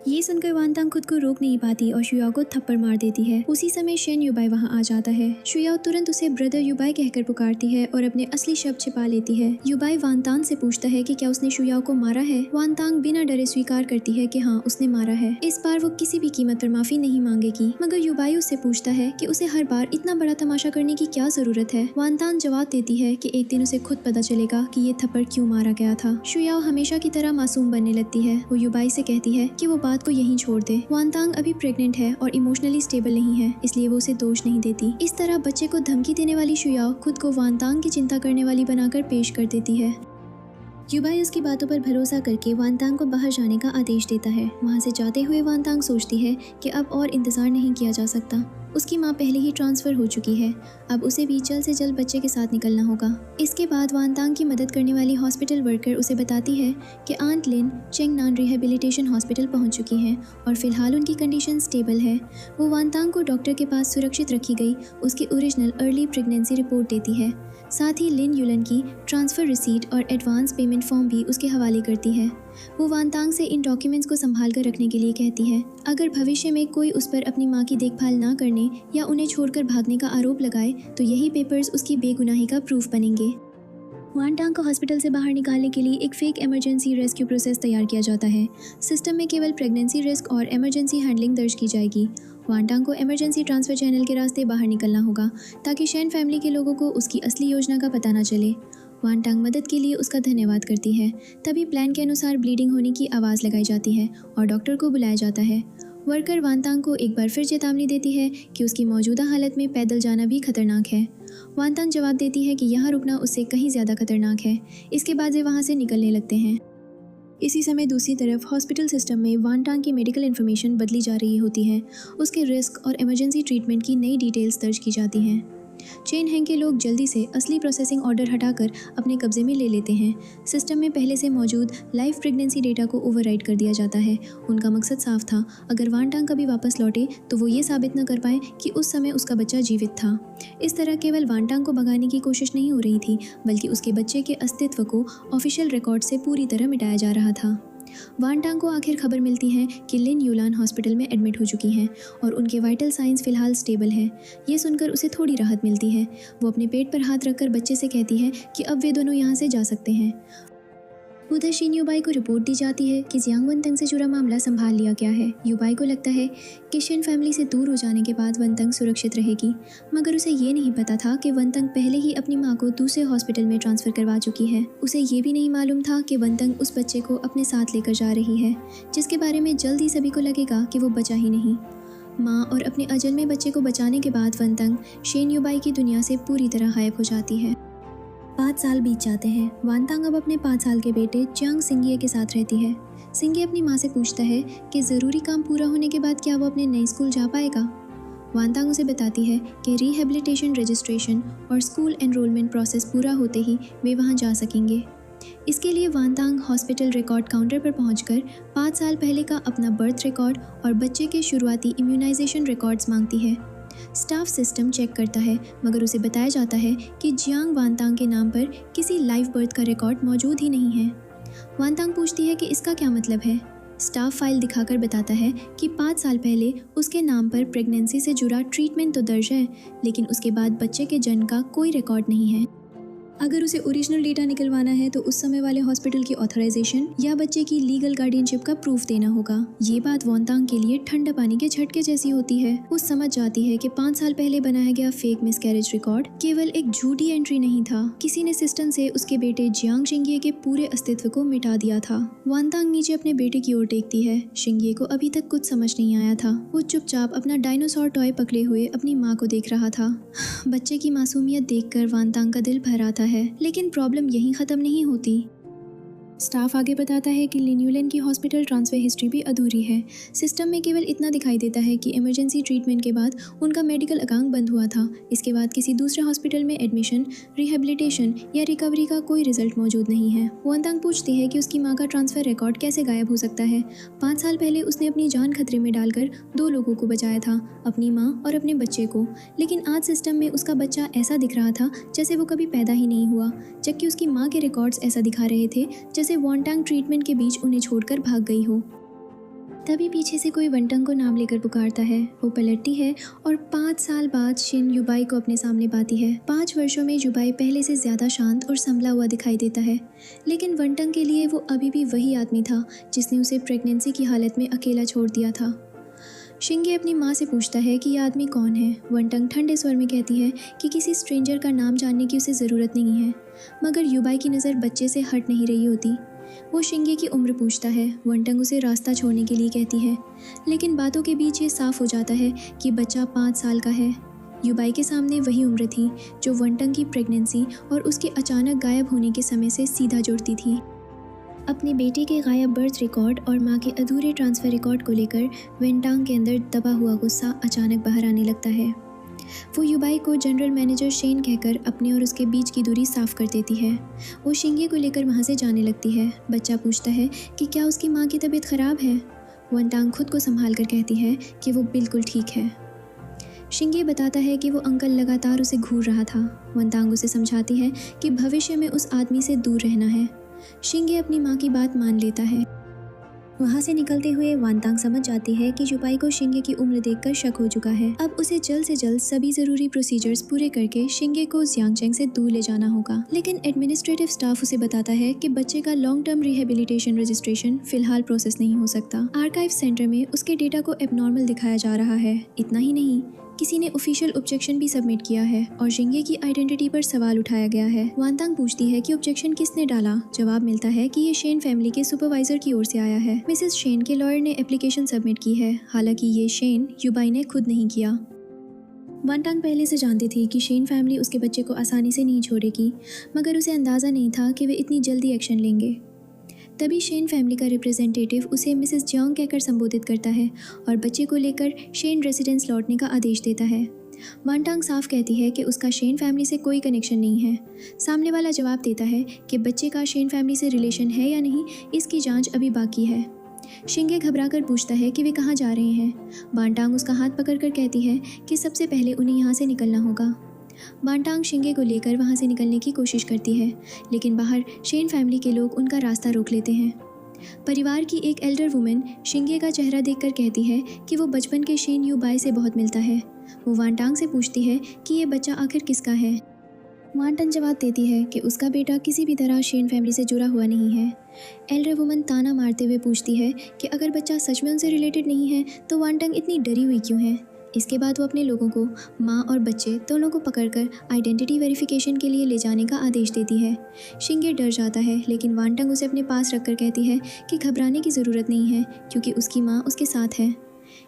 [SPEAKER 1] ये सुनकर वानतांग खुद को रोक नहीं पाती और शुयाओ को थप्पड़ मार देती है। उसी समय शेन युबाई वहां आ जाता है। शुयाओ तुरंत उसे ब्रदर युबाई कहकर पुकारती है और अपने असली शब्द छिपा लेती है। युबाई वानतांग से पूछता है कि क्या उसने शुयाओ को मारा है। वानतांग बिना डरे स्वीकार करती है कि हाँ, उसने मारा है। इस बार वो किसी भी कीमत पर माफी नहीं मांगेगी। मगर युबाई उससे पूछता है कि उसे हर बार इतना बड़ा तमाशा करने की क्या जरूरत है। वानतांग जवाब देती है कि एक दिन उसे खुद पता चलेगा कि ये थप्पड़ क्यों मारा गया था। शुयाओ हमेशा की तरह मासूम बनने लगती है। वो युबाई से कहती है कि वो बात को यहीं छोड़ दे। वानतांग अभी प्रेग्नेंट है और इमोशनली स्टेबल नहीं है, इसलिए वो उसे दोष नहीं देती। इस तरह बच्चे को धमकी देने वाली शुयाओ खुद को वानतांग की चिंता करने वाली बनाकर पेश कर देती है। युबाई उसकी बातों पर भरोसा करके वानतांग को बाहर जाने का आदेश देता है। वहाँ से जाते हुए वानतांग सोचती है कि अब और इंतजार नहीं किया जा सकता। उसकी माँ पहले ही ट्रांसफ़र हो चुकी है। अब उसे भी जल्द से जल्द बच्चे के साथ निकलना होगा। इसके बाद वानतांग की मदद करने वाली हॉस्पिटल वर्कर उसे बताती है कि आंट लिन चेंगनान रिहेबिलिटेशन हॉस्पिटल पहुंच चुकी हैं और फिलहाल उनकी कंडीशन स्टेबल है। वो वानतांग को डॉक्टर के पास सुरक्षित रखी गई उसकी ओरिजिनल अर्ली प्रेगनेंसी रिपोर्ट देती है। साथ ही लिन युलन की ट्रांसफ़र रिसीट और एडवांस पेमेंट फॉर्म भी उसके हवाले करती है। वो वानतांग से इन डॉक्यूमेंट्स को संभाल कर रखने के लिए कहती है। अगर भविष्य में कोई उस पर अपनी माँ की देखभाल ना करने या उन्हें छोड़कर भागने का आरोप लगाए तो यही पेपर्स उसकी बेगुनाही का प्रूफ बनेंगे। वानतांग को हॉस्पिटल से बाहर निकालने के लिए एक फेक इमरजेंसी रेस्क्यू प्रोसेस तैयार किया जाता है। सिस्टम में केवल प्रेगनेंसी रिस्क और इमरजेंसी हैंडलिंग दर्ज की जाएगी। वानतांग को इमरजेंसी ट्रांसफ़र चैनल के रास्ते बाहर निकलना होगा ताकि शेन फैमिली के लोगों को उसकी असली योजना का पता न चले। वानतांग मदद के लिए उसका धन्यवाद करती है। तभी प्लान के अनुसार ब्लीडिंग होने की आवाज़ लगाई जाती है और डॉक्टर को बुलाया जाता है। वर्कर वानतांग को एक बार फिर चेतावनी देती है कि उसकी मौजूदा हालत में पैदल जाना भी खतरनाक है। वानतांग जवाब देती है कि यहाँ रुकना उससे कहीं ज़्यादा खतरनाक है। इसके बाद वे वहाँ से निकलने लगते हैं। इसी समय दूसरी तरफ हॉस्पिटल सिस्टम में वानतांग की मेडिकल इन्फॉर्मेशन बदली जा रही होती है। उसके रिस्क और इमरजेंसी ट्रीटमेंट की नई डिटेल्स दर्ज की जाती हैं। चेन हैंग के लोग जल्दी से असली प्रोसेसिंग ऑर्डर हटाकर अपने कब्जे में ले लेते हैं। सिस्टम में पहले से मौजूद लाइव प्रेगनेंसी डेटा को ओवरराइड कर दिया जाता है। उनका मकसद साफ था, अगर वानतांग कभी वापस लौटे तो वो ये साबित न कर पाए कि उस समय उसका बच्चा जीवित था। इस तरह केवल वानतांग को भगाने की कोशिश नहीं हो रही थी, बल्कि उसके बच्चे के अस्तित्व को ऑफिशियल रिकॉर्ड से पूरी तरह मिटाया जा रहा था। वानतांग को आखिर खबर मिलती है कि लिन युलान हॉस्पिटल में एडमिट हो चुकी हैं और उनके वाइटल साइंस फ़िलहाल स्टेबल है। ये सुनकर उसे थोड़ी राहत मिलती है। वो अपने पेट पर हाथ रखकर बच्चे से कहती है कि अब वे दोनों यहाँ से जा सकते हैं। उधर शिन युबाई को रिपोर्ट दी जाती है कि जियांग वनतंग से जुड़ा मामला संभाल लिया गया है। युबाई को लगता है कि शिन फैमिली से दूर हो जाने के बाद वनतंग सुरक्षित रहेगी, मगर उसे ये नहीं पता था कि वनतंग पहले ही अपनी माँ को दूसरे हॉस्पिटल में ट्रांसफ़र करवा चुकी है। उसे ये भी नहीं मालूम था कि वनतंग उस बच्चे को अपने साथ लेकर जा रही है, जिसके बारे में जल्द ही सभी को लगेगा कि वो बचा ही नहीं। माँ और अपने अजल में बच्चे को बचाने के बाद वनतंग शिन युबाई की दुनिया से पूरी तरह गायब हो जाती है। 5 साल बीत जाते हैं। वानतांग अब अपने 5 साल के बेटे जियांग सिंगिए के साथ रहती है। सिंगिए अपनी माँ से पूछता है कि ज़रूरी काम पूरा होने के बाद क्या वो अपने नए स्कूल जा पाएगा। वानतांग उसे बताती है कि रिहेबिलिटेशन रजिस्ट्रेशन और स्कूल एनरोलमेंट प्रोसेस पूरा होते ही वे वहाँ जा सकेंगे। इसके लिए वानतांग हॉस्पिटल रिकॉर्ड काउंटर पर पहुंचकर 5 साल पहले का अपना बर्थ रिकॉर्ड और बच्चे के शुरुआती इम्यूनाइजेशन रिकॉर्ड्स मांगती है। स्टाफ सिस्टम चेक करता है, मगर उसे बताया जाता है कि जियांग वानतांग के नाम पर किसी लाइव बर्थ का रिकॉर्ड मौजूद ही नहीं है। वानतांग पूछती है कि इसका क्या मतलब है। स्टाफ फाइल दिखाकर बताता है कि 5 साल पहले उसके नाम पर प्रेगनेंसी से जुड़ा ट्रीटमेंट तो दर्ज है, लेकिन उसके बाद बच्चे के जन्म का कोई रिकॉर्ड नहीं है। अगर उसे ओरिजिनल डेटा निकलवाना है तो उस समय वाले हॉस्पिटल की ऑथराइजेशन या बच्चे की लीगल गार्डियनशिप का प्रूफ देना होगा। ये बात वानतांग के लिए ठंडा पानी के झटके जैसी होती है। वो समझ जाती है कि 5 साल पहले बनाया गया फेक मिसकैरेज रिकॉर्ड केवल एक झूठी एंट्री नहीं था। किसी ने सिस्टम से उसके बेटे जियांग शिंगिए के पूरे अस्तित्व को मिटा दिया था। वानतांग नीचे अपने बेटे की ओर देखती है। शिंगिए को अभी तक कुछ समझ नहीं आया था। वो चुपचाप अपना डायनासोर टॉय पकड़े हुए अपनी माँ को देख रहा था। बच्चे की मासूमियत देखकर वानतांग का दिल भर आता है, लेकिन प्रॉब्लम यहीं ख़त्म नहीं होती। स्टाफ आगे बताता है कि लिन युलन की हॉस्पिटल ट्रांसफ़र हिस्ट्री भी अधूरी है। सिस्टम में केवल इतना दिखाई देता है कि इमरजेंसी ट्रीटमेंट के बाद उनका मेडिकल अकाउंट बंद हुआ था। इसके बाद किसी दूसरे हॉस्पिटल में एडमिशन, रिहेबिलिटेशन या रिकवरी का कोई रिजल्ट मौजूद नहीं है। वानतांग पूछती है कि उसकी माँ का ट्रांसफ़र रिकॉर्ड कैसे गायब हो सकता है। 5 साल पहले उसने अपनी जान खतरे में डालकर 2 लोगों को बचाया था, अपनी माँ और अपने बच्चे को, लेकिन आज सिस्टम में उसका बच्चा ऐसा दिख रहा था जैसे वो कभी पैदा ही नहीं हुआ, जबकि उसकी माँ के रिकॉर्ड्स ऐसा दिखा रहे थे जैसे वानतांग ट्रीटमेंट के बीच उन्हें छोड़कर भाग गई हो। तभी पीछे से कोई वनटंग को नाम लेकर पुकारता है। वो पलटती है और 5 साल बाद शिन युबाई को अपने सामने पाती है। 5 वर्षों में युबाई पहले से ज़्यादा शांत और संभला हुआ दिखाई देता है, लेकिन वनटंग के लिए वो अभी भी वही आदमी था जिसने उसे प्रेगनेंसी की हालत में अकेला छोड़ दिया था। शिंगे अपनी माँ से पूछता है कि यह आदमी कौन है। वनटंग ठंडे स्वर में कहती है कि किसी स्ट्रेंजर का नाम जानने की उसे ज़रूरत नहीं है, मगर युबाई की नज़र बच्चे से हट नहीं रही होती। वो शिंगे की उम्र पूछता है। वनटंग उसे रास्ता छोड़ने के लिए कहती है, लेकिन बातों के बीच ये साफ हो जाता है कि बच्चा 5 साल का है। युबाई के सामने वही उम्र थी जो वनटंग की प्रेगनेंसी और उसके अचानक गायब होने के समय से सीधा जुड़ती थी। अपने बेटे के गायब बर्थ रिकॉर्ड और मां के अधूरे ट्रांसफ़र रिकॉर्ड को लेकर वेंटांग के अंदर दबा हुआ गुस्सा अचानक बाहर आने लगता है। वो युबाई को जनरल मैनेजर शेन कहकर अपने और उसके बीच की दूरी साफ कर देती है। वो शिंगे को लेकर वहाँ से जाने लगती है। बच्चा पूछता है कि क्या उसकी माँ की तबीयत ख़राब है। वेंटांग खुद को संभाल कर कहती है कि वो बिल्कुल ठीक है। शिंगे बताता है कि वो अंकल लगातार उसे घूर रहा था। वेंटांग उसे समझाती है कि भविष्य में उस आदमी से दूर रहना है। शिंगे अपनी माँ की बात मान लेता है। वहाँ से निकलते हुए वांतांग समझ जाती है कि युबाई को शिंगे की उम्र देखकर शक हो चुका है। अब उसे जल्द से जल्द सभी ज़रूरी प्रोसीजर्स पूरे करके शिंगे को जियांगचेंग से दूर ले जाना होगा। लेकिन एडमिनिस्ट्रेटिव स्टाफ उसे बताता है कि बच्चे का लॉन्ग टर्म रिहेबिलिटेशन रजिस्ट्रेशन फिलहाल प्रोसेस नहीं हो सकता। आर्काइव सेंटर में उसके डेटा को एबनॉर्मल दिखाया जा रहा है। इतना ही नहीं, किसी ने ऑफिशियल ऑब्जेक्शन भी सबमिट किया है और शिंगे की आइडेंटिटी पर सवाल उठाया गया है। वांतांग पूछती है कि ऑब्जेक्शन किसने डाला। जवाब मिलता है कि ये शेन फैमिली के सुपरवाइजर की ओर से आया है। मिसेस शेन के लॉयर ने एप्लीकेशन सबमिट की है। हालांकि ये शेन युबाई ने खुद नहीं किया। वांतांग पहले से जानती थी कि शेन फैमिली उसके बच्चे को आसानी से नहीं छोड़ेगी, मगर उसे अंदाज़ा नहीं था कि वे इतनी जल्दी एक्शन लेंगे। तभी शेन फैमिली का रिप्रेजेंटेटिव उसे मिसेस जियांग कहकर संबोधित करता है और बच्चे को लेकर शेन रेजिडेंस लौटने का आदेश देता है। वांतांग साफ कहती है कि उसका शेन फैमिली से कोई कनेक्शन नहीं है। सामने वाला जवाब देता है कि बच्चे का शेन फैमिली से रिलेशन है या नहीं, इसकी जांच अभी बाकी है। शिंगे घबराकर पूछता है कि वे कहाँ जा रहे हैं। वांतांग उसका हाथ पकड़कर कहती है कि सबसे पहले उन्हें यहाँ से निकलना होगा। वांतांग शिंगे को लेकर वहाँ से निकलने की कोशिश करती है, लेकिन बाहर शेन फैमिली के लोग उनका रास्ता रोक लेते हैं। परिवार की एक एल्डर वुमेन शिंगे का चेहरा देखकर कहती है कि वो बचपन के शेन युबाई से बहुत मिलता है। वो वांतांग से पूछती है कि ये बच्चा आखिर किसका है। वांतांग जवाब देती है कि उसका बेटा किसी भी तरह शेन फैमिली से जुड़ा हुआ नहीं है। एल्डर वुमन ताना मारते हुए पूछती है कि अगर बच्चा सच में उनसे रिलेटेड नहीं है तो वांतांग इतनी डरी हुई क्यों है। इसके बाद वो अपने लोगों को, माँ और बच्चे दोनों को पकड़कर आइडेंटिटी वेरिफिकेशन के लिए ले जाने का आदेश देती है। शिंगे डर जाता है, लेकिन वांतांग उसे अपने पास रखकर कहती है कि घबराने की ज़रूरत नहीं है क्योंकि उसकी माँ उसके साथ है।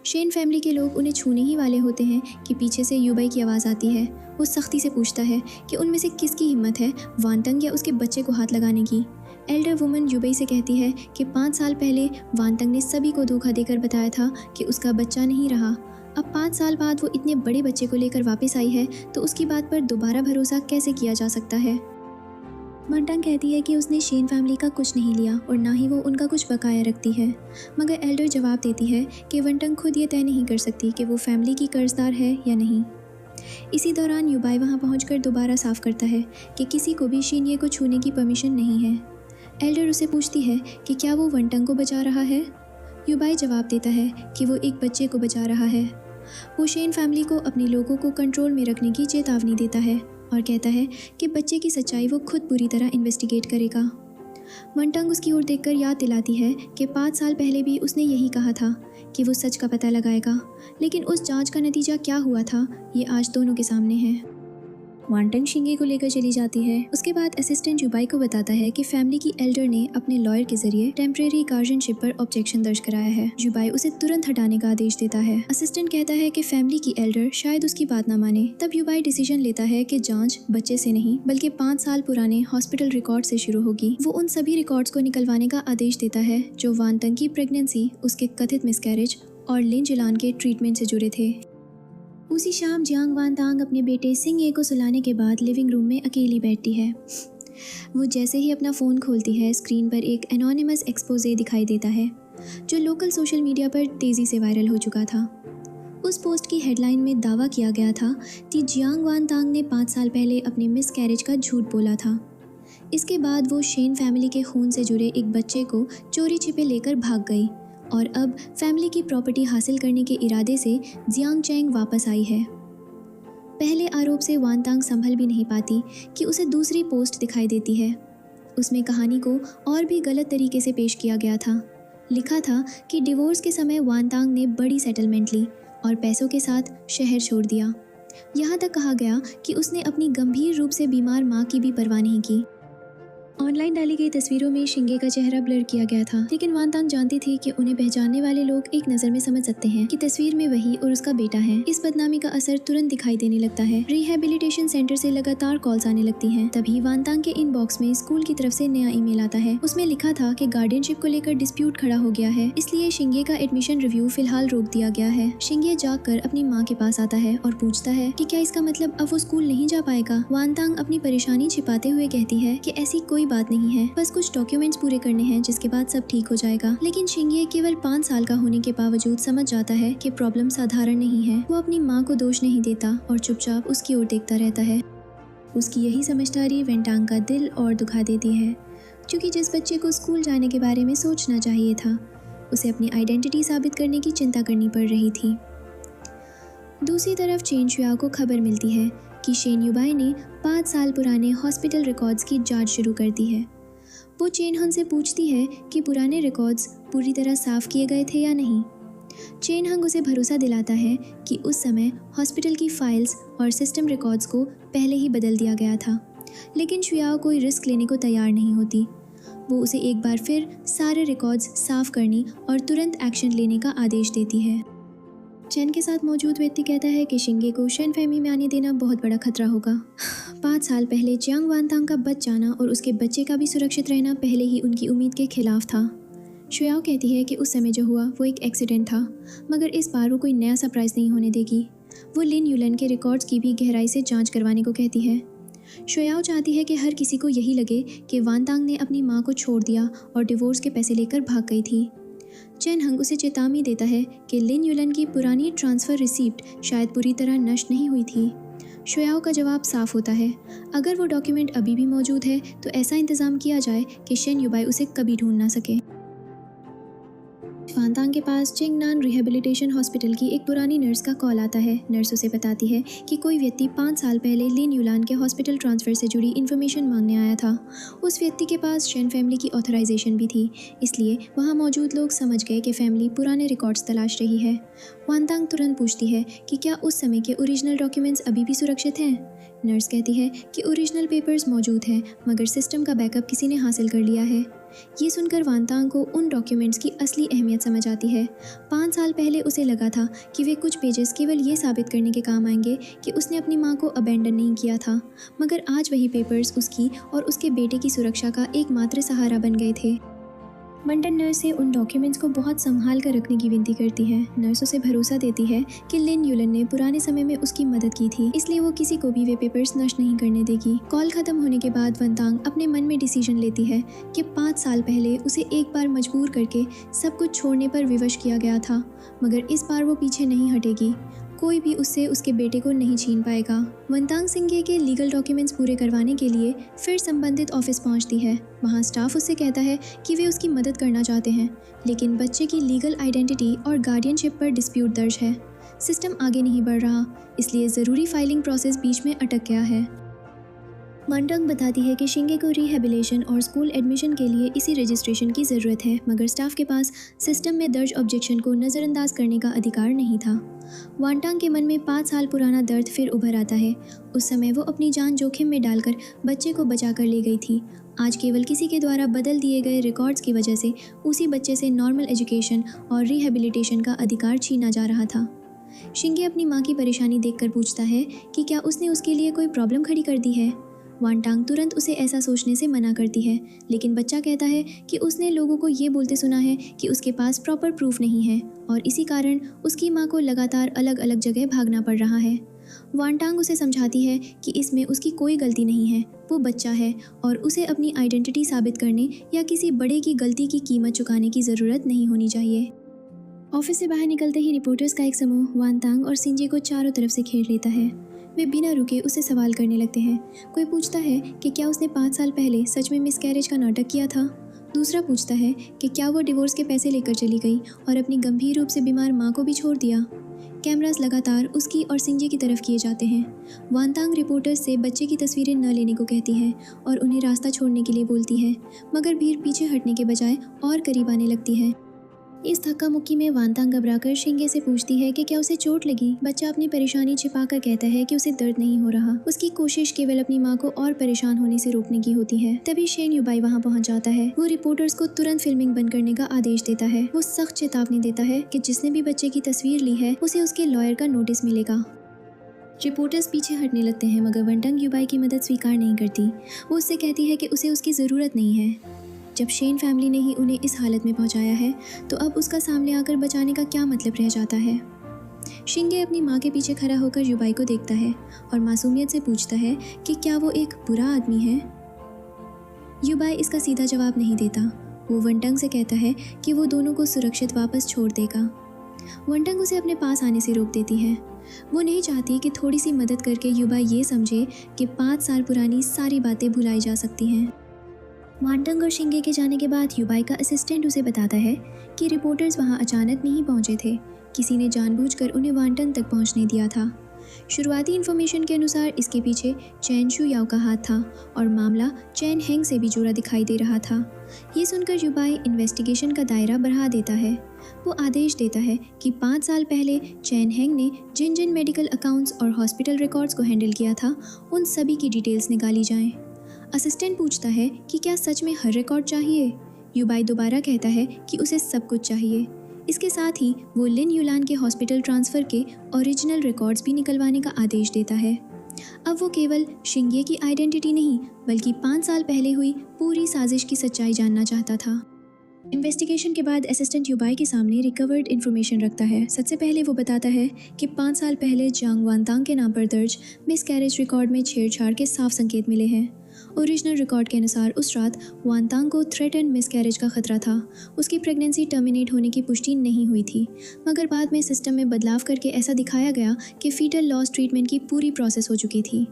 [SPEAKER 1] शेन फैमिली के लोग उन्हें छूने ही वाले होते हैं कि पीछे से युबाई की आवाज़ आती है। वो सख्ती से पूछता है कि उनमें से किसकी हिम्मत है वांतांग या उसके बच्चे को हाथ लगाने की। एल्डर वुमन युबाई से कहती है कि 5 साल पहले वांतांग ने सभी को धोखा देकर बताया था कि उसका बच्चा नहीं रहा। अब 5 साल बाद वो इतने बड़े बच्चे को लेकर वापस आई है तो उसकी बात पर दोबारा भरोसा कैसे किया जा सकता है। वांतांग कहती है कि उसने शेन फैमिली का कुछ नहीं लिया और ना ही वो उनका कुछ बकाया रखती है, मगर एल्डर जवाब देती है कि वांतांग खुद ये तय नहीं कर सकती कि वो फैमिली की कर्जदार है या नहीं। इसी दौरान युबाई वहाँ पहुँचकर दोबारा साफ करता है कि किसी को भी शिंगे को छूने की परमिशन नहीं है। एल्डर उसे पूछती है कि क्या वो वांतांग को बचा रहा है। युबाई जवाब देता है कि वो एक बच्चे को बचा रहा है। वो शेन फैमिली को अपने लोगों को कंट्रोल में रखने की चेतावनी देता है और कहता है कि बच्चे की सच्चाई वो खुद पूरी तरह इन्वेस्टिगेट करेगा। वांतांग उसकी ओर देखकर याद दिलाती है कि 5 साल पहले भी उसने यही कहा था कि वो सच का पता लगाएगा, लेकिन उस जांच का नतीजा क्या हुआ था ये आज दोनों के सामने है। वांतांग शिंगे को लेकर चली जाती है। उसके बाद असिस्टेंट युबाई को बताता है कि फैमिली की एल्डर ने अपने लॉयर के जरिए टेम्परेरी गार्जियनशिप पर ऑब्जेक्शन दर्ज कराया है। युबाई उसे तुरंत हटाने का आदेश देता है। असिस्टेंट कहता है कि फैमिली की एल्डर शायद उसकी बात ना माने। तब युबाई डिसीजन लेता है कि जांच बच्चे से नहीं बल्कि 5 साल पुराने हॉस्पिटल रिकॉर्ड से शुरू होगी। वो उन सभी रिकॉर्ड्स को निकलवाने का आदेश देता है जो वांतांग की प्रेगनेंसी, उसके कथित मिसकैरेज और लिन जिलान के ट्रीटमेंट से जुड़े थे। उसी शाम जियांग वांतांग अपने बेटे सिंगे को सुलाने के बाद लिविंग रूम में अकेली बैठती है। वो जैसे ही अपना फ़ोन खोलती है, स्क्रीन पर एक एनोनिमस एक्सपोजे दिखाई देता है जो लोकल सोशल मीडिया पर तेज़ी से वायरल हो चुका था। उस पोस्ट की हेडलाइन में दावा किया गया था कि जियांग वांतांग ने 5 साल पहले अपने मिसकैरेज का झूठ बोला था। इसके बाद वो शेन फैमिली के खून से जुड़े एक बच्चे को चोरी छिपे लेकर भाग गई और अब फैमिली की प्रॉपर्टी हासिल करने के इरादे से जियांगचेंग वापस आई है। पहले आरोप से वांतांग संभल भी नहीं पाती कि उसे दूसरी पोस्ट दिखाई देती है। उसमें कहानी को और भी गलत तरीके से पेश किया गया था। लिखा था कि डिवोर्स के समय वांतांग ने बड़ी सेटलमेंट ली और पैसों के साथ शहर छोड़ दिया। यहाँ तक कहा गया कि उसने अपनी गंभीर रूप से बीमार माँ की भी परवाह नहीं की। ऑनलाइन डाली गई तस्वीरों में शिंगे का चेहरा ब्लर किया गया था, लेकिन वानतांग जानती थी कि उन्हें पहचानने वाले लोग एक नजर में समझ सकते हैं कि तस्वीर में वही और उसका बेटा है। इस बदनामी का असर तुरंत दिखाई देने लगता है। रिहैबिलिटेशन सेंटर से लगातार कॉल्स आने लगती हैं। तभी वानतांग के इनबॉक्स में स्कूल की तरफ से नया ईमेल आता है। उसमें लिखा था कि गार्डियनशिप को लेकर डिस्प्यूट खड़ा हो गया है, इसलिए शिंगे का एडमिशन रिव्यू फिलहाल रोक दिया गया है। शिंगे जागकर अपनी माँ के पास आता है और पूछता है कि क्या इसका मतलब अब वो स्कूल नहीं जा पाएगा। वानतांग अपनी परेशानी छिपाते हुए कहती है कि ऐसी कोई बात नहीं है, बस कुछ डॉक्यूमेंट्स पूरे करने हैं जिसके बाद सब ठीक हो जाएगा। लेकिन शिंगे केवल 5 साल का होने के बावजूद समझ जाता है कि प्रॉब्लम साधारण नहीं है। वो अपनी माँ को दोष नहीं देता और चुपचाप उसकी ओर देखता रहता है। उसकी यही समझदारी वेंटांग का दिल और दुखा देती है, क्योंकि जिस बच्चे को स्कूल जाने के बारे में सोचना चाहिए था, उसे अपनी आइडेंटिटी साबित करने की चिंता करनी पड़ रही थी। दूसरी तरफ चेन शुयाओ को खबर मिलती है कि शेन युबाई ने 5 साल पुराने हॉस्पिटल रिकॉर्ड्स की जांच शुरू कर दी है। वो चेन हंग से पूछती है कि पुराने रिकॉर्ड्स पूरी तरह साफ किए गए थे या नहीं। चेन हंग उसे भरोसा दिलाता है कि उस समय हॉस्पिटल की फाइल्स और सिस्टम रिकॉर्ड्स को पहले ही बदल दिया गया था, लेकिन शुयाओ कोई रिस्क लेने को तैयार नहीं होती। वो उसे एक बार फिर सारे रिकॉर्ड्स साफ करने और तुरंत एक्शन लेने का आदेश देती है। चेन के साथ मौजूद व्यक्ति कहता है कि शिंगे को शेन फैमिली में आने देना बहुत बड़ा खतरा होगा। 5 साल पहले जियांग वानतांग का बच जाना और उसके बच्चे का भी सुरक्षित रहना पहले ही उनकी उम्मीद के खिलाफ था। शुयाओ कहती है कि उस समय जो हुआ वो एक एक्सीडेंट था, मगर इस बार वो कोई नया सरप्राइज नहीं होने देगी। वो लिन युलन के रिकॉर्ड्स की भी गहराई से जांच करवाने को कहती है। शुयाओ चाहती है कि हर किसी को यही लगे कि वानतांग ने अपनी माँ को छोड़ दिया और डिवोर्स के पैसे लेकर भाग गई थी। चेन हंग उसे चेतावनी देता है कि लिन युलन की पुरानी ट्रांसफ़र रिसीप्ट शायद पूरी तरह नष्ट नहीं हुई थी। शुयाओ का जवाब साफ होता है, अगर वो डॉक्यूमेंट अभी भी मौजूद है तो ऐसा इंतज़ाम किया जाए कि शेन युबाई उसे कभी ढूंढ ना सके। वानतांग के पास चिंगनान रिहैबिलिटेशन हॉस्पिटल की एक पुरानी नर्स का कॉल आता है। नर्स उसे बताती है कि कोई व्यक्ति 5 साल पहले लिन युलान के हॉस्पिटल ट्रांसफ़र से जुड़ी इन्फॉर्मेशन मांगने आया था। उस व्यक्ति के पास शेन फैमिली की ऑथराइजेशन भी थी, इसलिए वहाँ मौजूद लोग समझ गए कि फैमिली पुराने रिकॉर्ड्स तलाश रही है। वानतांग तुरंत पूछती है कि क्या उस समय के ओरिजिनल डॉक्यूमेंट्स अभी भी सुरक्षित हैं। नर्स कहती है कि ओरिजिनल पेपर्स मौजूद हैं, मगर सिस्टम का बैकअप किसी ने हासिल कर लिया है। ये सुनकर वानतांग को उन डॉक्यूमेंट्स की असली अहमियत समझ आती है। 5 साल पहले उसे लगा था कि वे कुछ पेजेस केवल ये साबित करने के काम आएंगे कि उसने अपनी माँ को अबैंडन नहीं किया था, मगर आज वही पेपर्स उसकी और उसके बेटे की सुरक्षा का एकमात्र सहारा बन गए थे। मंटन नर्स से उन डॉक्यूमेंट्स को बहुत संभाल कर रखने की विनती करती है। नर्स उसे भरोसा देती है कि लिन युलन ने पुराने समय में उसकी मदद की थी, इसलिए वो किसी को भी वे पेपर्स नष्ट नहीं करने देगी। कॉल खत्म होने के बाद वानतांग अपने मन में डिसीजन लेती है कि 5 साल पहले उसे एक बार मजबूर करके सब कुछ छोड़ने पर विवश किया गया था, मगर इस बार वो पीछे नहीं हटेगी। कोई भी उससे उसके बेटे को नहीं छीन पाएगा। वानतांग सिंगे के लीगल डॉक्यूमेंट्स पूरे करवाने के लिए फिर संबंधित ऑफिस पहुंचती है। वहां स्टाफ उससे कहता है कि वे उसकी मदद करना चाहते हैं, लेकिन बच्चे की लीगल आइडेंटिटी और गार्डियनशिप पर डिस्प्यूट दर्ज है। सिस्टम आगे नहीं बढ़ रहा, इसलिए ज़रूरी फाइलिंग प्रोसेस बीच में अटक गया है। वानतांग बताती है कि शिंगे को रिहैबिलिटेशन और स्कूल एडमिशन के लिए इसी रजिस्ट्रेशन की ज़रूरत है, मगर स्टाफ के पास सिस्टम में दर्ज ऑब्जेक्शन को नज़रअंदाज करने का अधिकार नहीं था। वानतांग के मन में 5 साल पुराना दर्द फिर उभर आता है। उस समय वो अपनी जान जोखिम में डालकर बच्चे को बचा कर ले गई थी। आज केवल किसी के द्वारा बदल दिए गए रिकॉर्ड्स की वजह से उसी बच्चे से नॉर्मल एजुकेशन और रिहैबिलिटेशन का अधिकार छीना जा रहा था। शिंगे अपनी माँ की परेशानी देखकर पूछता है कि क्या उसने उसके लिए कोई प्रॉब्लम खड़ी कर दी है। वानतांग तुरंत उसे ऐसा सोचने से मना करती है, लेकिन बच्चा कहता है कि उसने लोगों को ये बोलते सुना है कि उसके पास प्रॉपर प्रूफ नहीं है और इसी कारण उसकी माँ को लगातार अलग अलग जगह भागना पड़ रहा है। वानतांग उसे समझाती है कि इसमें उसकी कोई गलती नहीं है, वो बच्चा है और उसे अपनी आइडेंटिटी साबित करने या किसी बड़े की गलती की कीमत चुकाने की ज़रूरत नहीं होनी चाहिए। ऑफिस से बाहर निकलते ही रिपोर्टर्स का एक समूह वानतांग और सिंजे को चारों तरफ से घेर लेता है। वे बिना रुके उसे सवाल करने लगते हैं। कोई पूछता है कि क्या उसने 5 साल पहले सच में मिसकैरेज का नाटक किया था। दूसरा पूछता है कि क्या वो डिवोर्स के पैसे लेकर चली गई और अपनी गंभीर रूप से बीमार माँ को भी छोड़ दिया। कैमरास लगातार उसकी और सिंजे की तरफ किए जाते हैं। वानतांग रिपोर्टर्स से बच्चे की तस्वीरें न लेने को कहती है और उन्हें रास्ता छोड़ने के लिए बोलती है, मगर भीड़ पीछे हटने के बजाय और करीब आने लगती है। इस धक्का मुक्की में वानतांग घबराकर शिंगे से पूछती है कि क्या उसे चोट लगी। बच्चा अपनी परेशानी छिपाकर कहता है कि उसे दर्द नहीं हो रहा। उसकी कोशिश केवल अपनी माँ को और परेशान होने से रोकने की होती है। तभी शेन युबाई वहाँ पहुँच जाता है। वो रिपोर्टर्स को तुरंत फिल्मिंग बंद करने का आदेश देता है। वो सख्त चेतावनी देता है कि जिसने भी बच्चे की तस्वीर ली है उसे उसके लॉयर का नोटिस मिलेगा। रिपोर्टर्स पीछे हटने लगते हैं मगर वनटंग युबाई की मदद स्वीकार नहीं करती। वो उससे कहती है कि उसे उसकी ज़रूरत नहीं है। जब शेन फैमिली ने ही उन्हें इस हालत में पहुंचाया है तो अब उसका सामने आकर बचाने का क्या मतलब रह जाता है। शिंगे अपनी माँ के पीछे खड़ा होकर युबाई को देखता है और मासूमियत से पूछता है कि क्या वो एक बुरा आदमी है। युबाई इसका सीधा जवाब नहीं देता। वो वनटंग से कहता है कि वो दोनों को सुरक्षित वापस छोड़ देगा। वनटंग उसे अपने पास आने से रोक देती है। वो नहीं चाहती कि थोड़ी सी मदद करके युबाई ये समझे कि 5 साल पुरानी सारी बातें भुलाई जा सकती हैं। वानटंग और शिंगे के जाने के बाद युबाई का असिस्टेंट उसे बताता है कि रिपोर्टर्स वहां अचानक नहीं पहुंचे थे। किसी ने जानबूझकर उन्हें वानटंग तक पहुंचने दिया था। शुरुआती इन्फॉर्मेशन के अनुसार इसके पीछे चैन शू याओ का हाथ था और मामला चैन हेंग से भी जुड़ा दिखाई दे रहा था। ये सुनकर युबाई इन्वेस्टिगेशन का दायरा बढ़ा देता है। वो आदेश देता है कि 5 साल पहले चैन हेंग ने जिन जिन मेडिकल अकाउंट्स और हॉस्पिटल रिकॉर्ड्स को हैंडल किया था उन सभी की डिटेल्स निकाली जाएं। असिस्टेंट पूछता है कि क्या सच में हर रिकॉर्ड चाहिए। युबाई दोबारा कहता है कि उसे सब कुछ चाहिए। इसके साथ ही वो लिन युलान के हॉस्पिटल ट्रांसफ़र के ओरिजिनल रिकॉर्ड्स भी निकलवाने का आदेश देता है। अब वो केवल शिंगे की आइडेंटिटी नहीं बल्कि 5 साल पहले हुई पूरी साजिश की सच्चाई जानना चाहता था। इन्वेस्टिगेशन के बाद असिस्टेंट युबाई के सामने रिकवर्ड इन्फॉर्मेशन रखता है। सबसे पहले वो बताता है कि 5 साल पहले जियांग वानतांग के नाम पर दर्ज मिसकैरेज रिकॉर्ड में छेड़छाड़ के साफ संकेत मिले हैं। ओरिजिनल रिकॉर्ड के अनुसार उस रात वानतांग को थ्रेट एंड मिसकैरेज का खतरा था। उसकी प्रेगनेंसी टर्मिनेट होने की पुष्टि नहीं हुई थी मगर बाद में सिस्टम में बदलाव करके ऐसा दिखाया गया कि फीटल लॉस ट्रीटमेंट की पूरी प्रोसेस हो चुकी थी।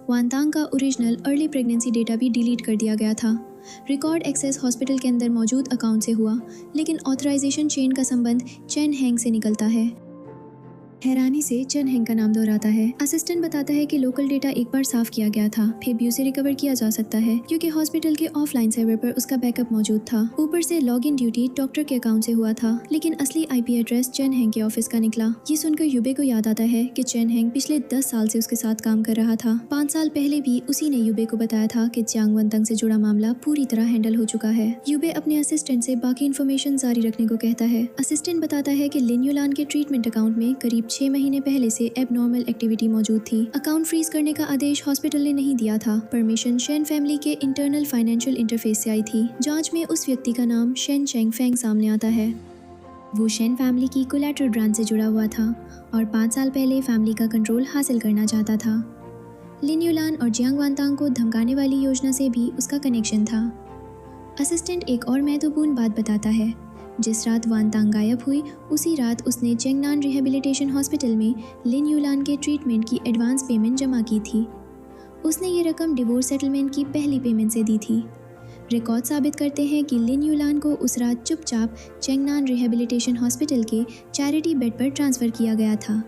[SPEAKER 1] वानतांग का ओरिजिनल अर्ली प्रेगनेंसी डेटा भी डिलीट कर दिया गया था। रिकॉर्ड एक्सेस हॉस्पिटल के अंदर मौजूद अकाउंट से हुआ लेकिन ऑथराइजेशन चेन का संबंध चैन हेंग से निकलता है। हैरानी से चैन हेंग का नाम दोहराता है। असिस्टेंट बताता है कि लोकल डेटा एक बार साफ किया गया था फिर भी उसे रिकवर किया जा सकता है क्योंकि हॉस्पिटल के ऑफलाइन सर्वर पर उसका बैकअप मौजूद था। ऊपर से लॉग इन ड्यूटी डॉक्टर के अकाउंट से हुआ था लेकिन असली आईपी एड्रेस चैन हेंग के ऑफिस का निकला। ये सुनकर युबे को याद आता है कि चैन हेंग पिछले 10 साल से उसके साथ काम कर रहा था। 5 साल पहले भी उसी ने युबे को बताया था कि जियांग वनतंग से जुड़ा मामला पूरी तरह हैंडल हो चुका है। युबे अपने असिस्टेंट से बाकी इन्फॉर्मेशन जारी रखने को कहता है। असिस्टेंट बताता है कि लिन युलान के ट्रीटमेंट अकाउंट में करीब 6 महीने पहले से एबनॉर्मल एक्टिविटी मौजूद थी। अकाउंट फ्रीज करने का आदेश हॉस्पिटल ने नहीं दिया था। परमिशन शेन फैमिली के इंटरनल फाइनेंशियल इंटरफेस से आई थी। जांच में उस व्यक्ति का नाम शेन चेंग फेंग सामने आता है। वो शेन फैमिली की कोलैटरल ब्रांच से जुड़ा हुआ था और 5 साल पहले फैमिली का कंट्रोल हासिल करना चाहता था। लिन युलान और जियांग वानतांग को धमकाने वाली योजना से भी उसका कनेक्शन था। असिस्टेंट एक और महत्वपूर्ण बात बताता है। जिस रात वानतांग गायब हुई उसी रात उसने चेंगनान रिहेबिलिटेशन हॉस्पिटल में लिन युलान के ट्रीटमेंट की एडवांस पेमेंट जमा की थी। उसने ये रकम डिवोर्स सेटलमेंट की पहली पेमेंट से दी थी। रिकॉर्ड साबित करते हैं कि लिन युलान को उस रात चुपचाप चेंगनान रिहेबिलिटेशन हॉस्पिटल के चैरिटी बेड पर ट्रांसफ़र किया गया था।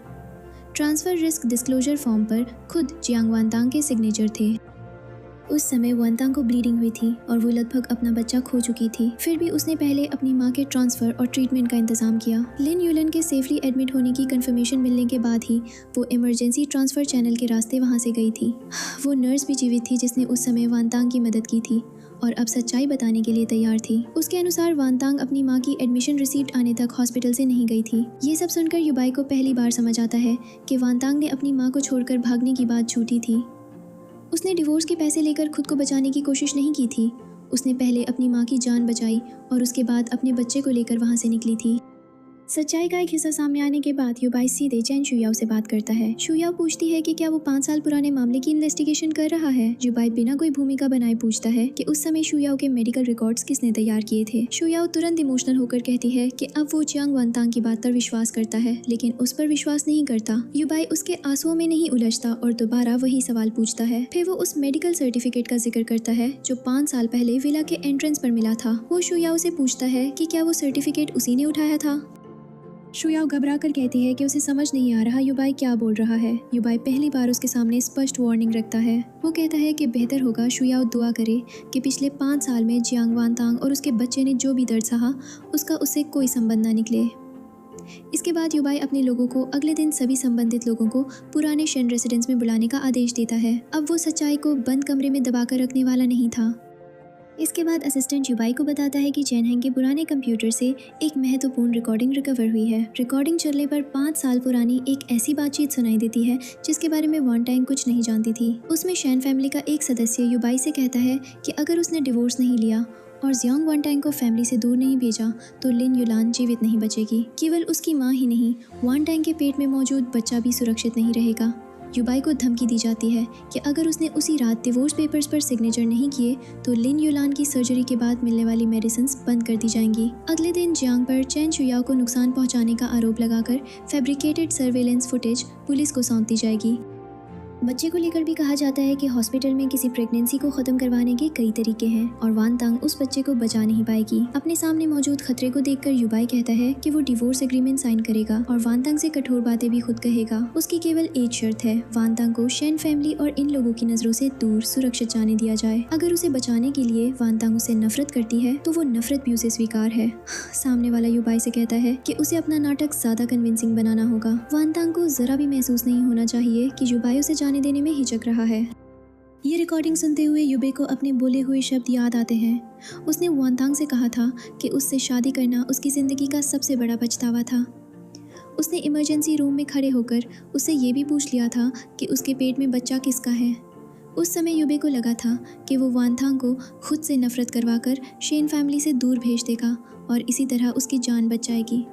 [SPEAKER 1] ट्रांसफ़र रिस्क डिस्क्लोजर फॉर्म पर खुद जियांग वानतांग के सिग्नेचर थे। उस समय वानतांग को ब्लीडिंग हुई थी और वो लगभग अपना बच्चा खो चुकी थी। फिर भी उसने पहले अपनी माँ के ट्रांसफ़र और ट्रीटमेंट का इंतजाम किया। लिन युलान के सेफली एडमिट होने की कंफर्मेशन मिलने के बाद ही वो इमरजेंसी ट्रांसफ़र चैनल के रास्ते वहाँ से गई थी। वो नर्स भी जीवित थी जिसने उस समय वानतांग की मदद की थी और अब सच्चाई बताने के लिए तैयार थी। उसके अनुसार वानतांग अपनी माँ की एडमिशन रिसीप्ट आने तक हॉस्पिटल से नहीं गई थी। ये सब सुनकर युबाई को पहली बार समझ आता है कि वानतांग ने अपनी माँ को छोड़कर भागने की बात झूठी थी। उसने डिवोर्स के पैसे लेकर खुद को बचाने की कोशिश नहीं की थी। उसने पहले अपनी माँ की जान बचाई और उसके बाद अपने बच्चे को लेकर वहाँ से निकली थी। सच्चाई का एक हिस्सा सामने आने के बाद युबाई सीधे चैन शुयाओ से बात करता है। शुयाओ पूछती है कि क्या वो 5 साल पुराने मामले की इन्वेस्टिगेशन कर रहा है। युबाई बिना कोई भूमिका बनाए पूछता है कि उस समय शुयाओ के मेडिकल रिकॉर्ड्स किसने तैयार किए थे। शुयाओ तुरंत इमोशनल होकर कहती है कि अब वो जियांग वानतांग की बात पर विश्वास करता है लेकिन उस पर विश्वास नहीं करता। युबाई उसके आंसुओं में नहीं उलझता और दोबारा वही सवाल पूछता है। फिर वो उस मेडिकल सर्टिफिकेट का जिक्र करता है जो 5 साल पहले विला के एंट्रेंस पर मिला था। वो शुयाओ से पूछता है कि क्या वो सर्टिफिकेट उसी ने उठाया था। शुयाओ घबरा कर कहती है कि उसे समझ नहीं आ रहा युबाई क्या बोल रहा है। युबाई पहली बार उसके सामने स्पष्ट वार्निंग रखता है। वो कहता है कि बेहतर होगा शुयाओ दुआ करे कि पिछले 5 साल में जियांग वानतांग और उसके बच्चे ने जो भी दर्द सहा उसका उससे कोई संबंध ना निकले। इसके बाद युबाई अपने लोगों को अगले दिन सभी संबंधित लोगों को पुराने शेन रेसिडेंस में बुलाने का आदेश देता है। अब वो सच्चाई को बंद कमरे में दबाकर रखने वाला नहीं था। इसके बाद असिस्टेंट युबाई को बताता है कि चेन हेंग के पुराने कंप्यूटर से एक महत्वपूर्ण रिकॉर्डिंग रिकवर हुई है। रिकॉर्डिंग चलने पर 5 साल पुरानी एक ऐसी बातचीत सुनाई देती है जिसके बारे में वानटांग कुछ नहीं जानती थी। उसमें शैन फैमिली का एक सदस्य युबाई से कहता है कि अगर उसने डिवोर्स नहीं लिया और जियांग वानटांग को फैमिली से दूर नहीं भेजा तो लिन युलान जीवित नहीं बचेगी। केवल उसकी माँ ही नहीं, वानटांग के पेट में मौजूद बच्चा भी सुरक्षित नहीं रहेगा। युबाई को धमकी दी जाती है कि अगर उसने उसी रात डिवोर्स पेपर्स पर सिग्नेचर नहीं किए तो लिन युलान की सर्जरी के बाद मिलने वाली मेडिसिन बंद कर दी जाएंगी। अगले दिन जियांग पर चेन शुयाओ को नुकसान पहुंचाने का आरोप लगाकर फैब्रिकेटेड सर्वेलेंस फुटेज पुलिस को सौंप दी जाएगी। बच्चे को लेकर भी कहा जाता है कि हॉस्पिटल में किसी प्रेगनेंसी को खत्म करवाने के कई तरीके हैं और वानतांग उस बच्चे को बचा नहीं पाएगी। अपने सामने मौजूद खतरे को देखकर युबाई कहता है कि वो डिवोर्स एग्रीमेंट साइन करेगा और वानतांग से कठोर बातें भी खुद कहेगा। उसकी केवल एक शर्त है, वानतांग को शेन फैमिली और इन लोगों की नजरों से दूर सुरक्षित जाने दिया जाए। अगर उसे बचाने के लिए वानतांग उसे नफरत करती है तो वो नफरत भी उसे स्वीकार है। सामने वाला युबाई से कहता है कि उसे अपना नाटक ज्यादा कन्विंसिंग बनाना होगा। वानतांग को जरा भी महसूस नहीं होना चाहिए कि युबाई उसे जाने देने में हिचक रहा है। ये रिकॉर्डिंग सुनते हुए युबे को अपने बोले हुए शब्द याद आते हैं। उसने वानतांग से कहा था कि उससे शादी करना उसकी जिंदगी का सबसे बड़ा पछतावा था। उसने इमरजेंसी रूम में खड़े होकर उससे ये भी पूछ लिया था कि उसके पेट में बच्चा किसका है। उस समय युबे को लगा था कि वो वानतांग को खुद से नफरत करवाकर शेन फैमिली से दूर भेज देगा और इसी तरह उसकी जान बच जाएगी।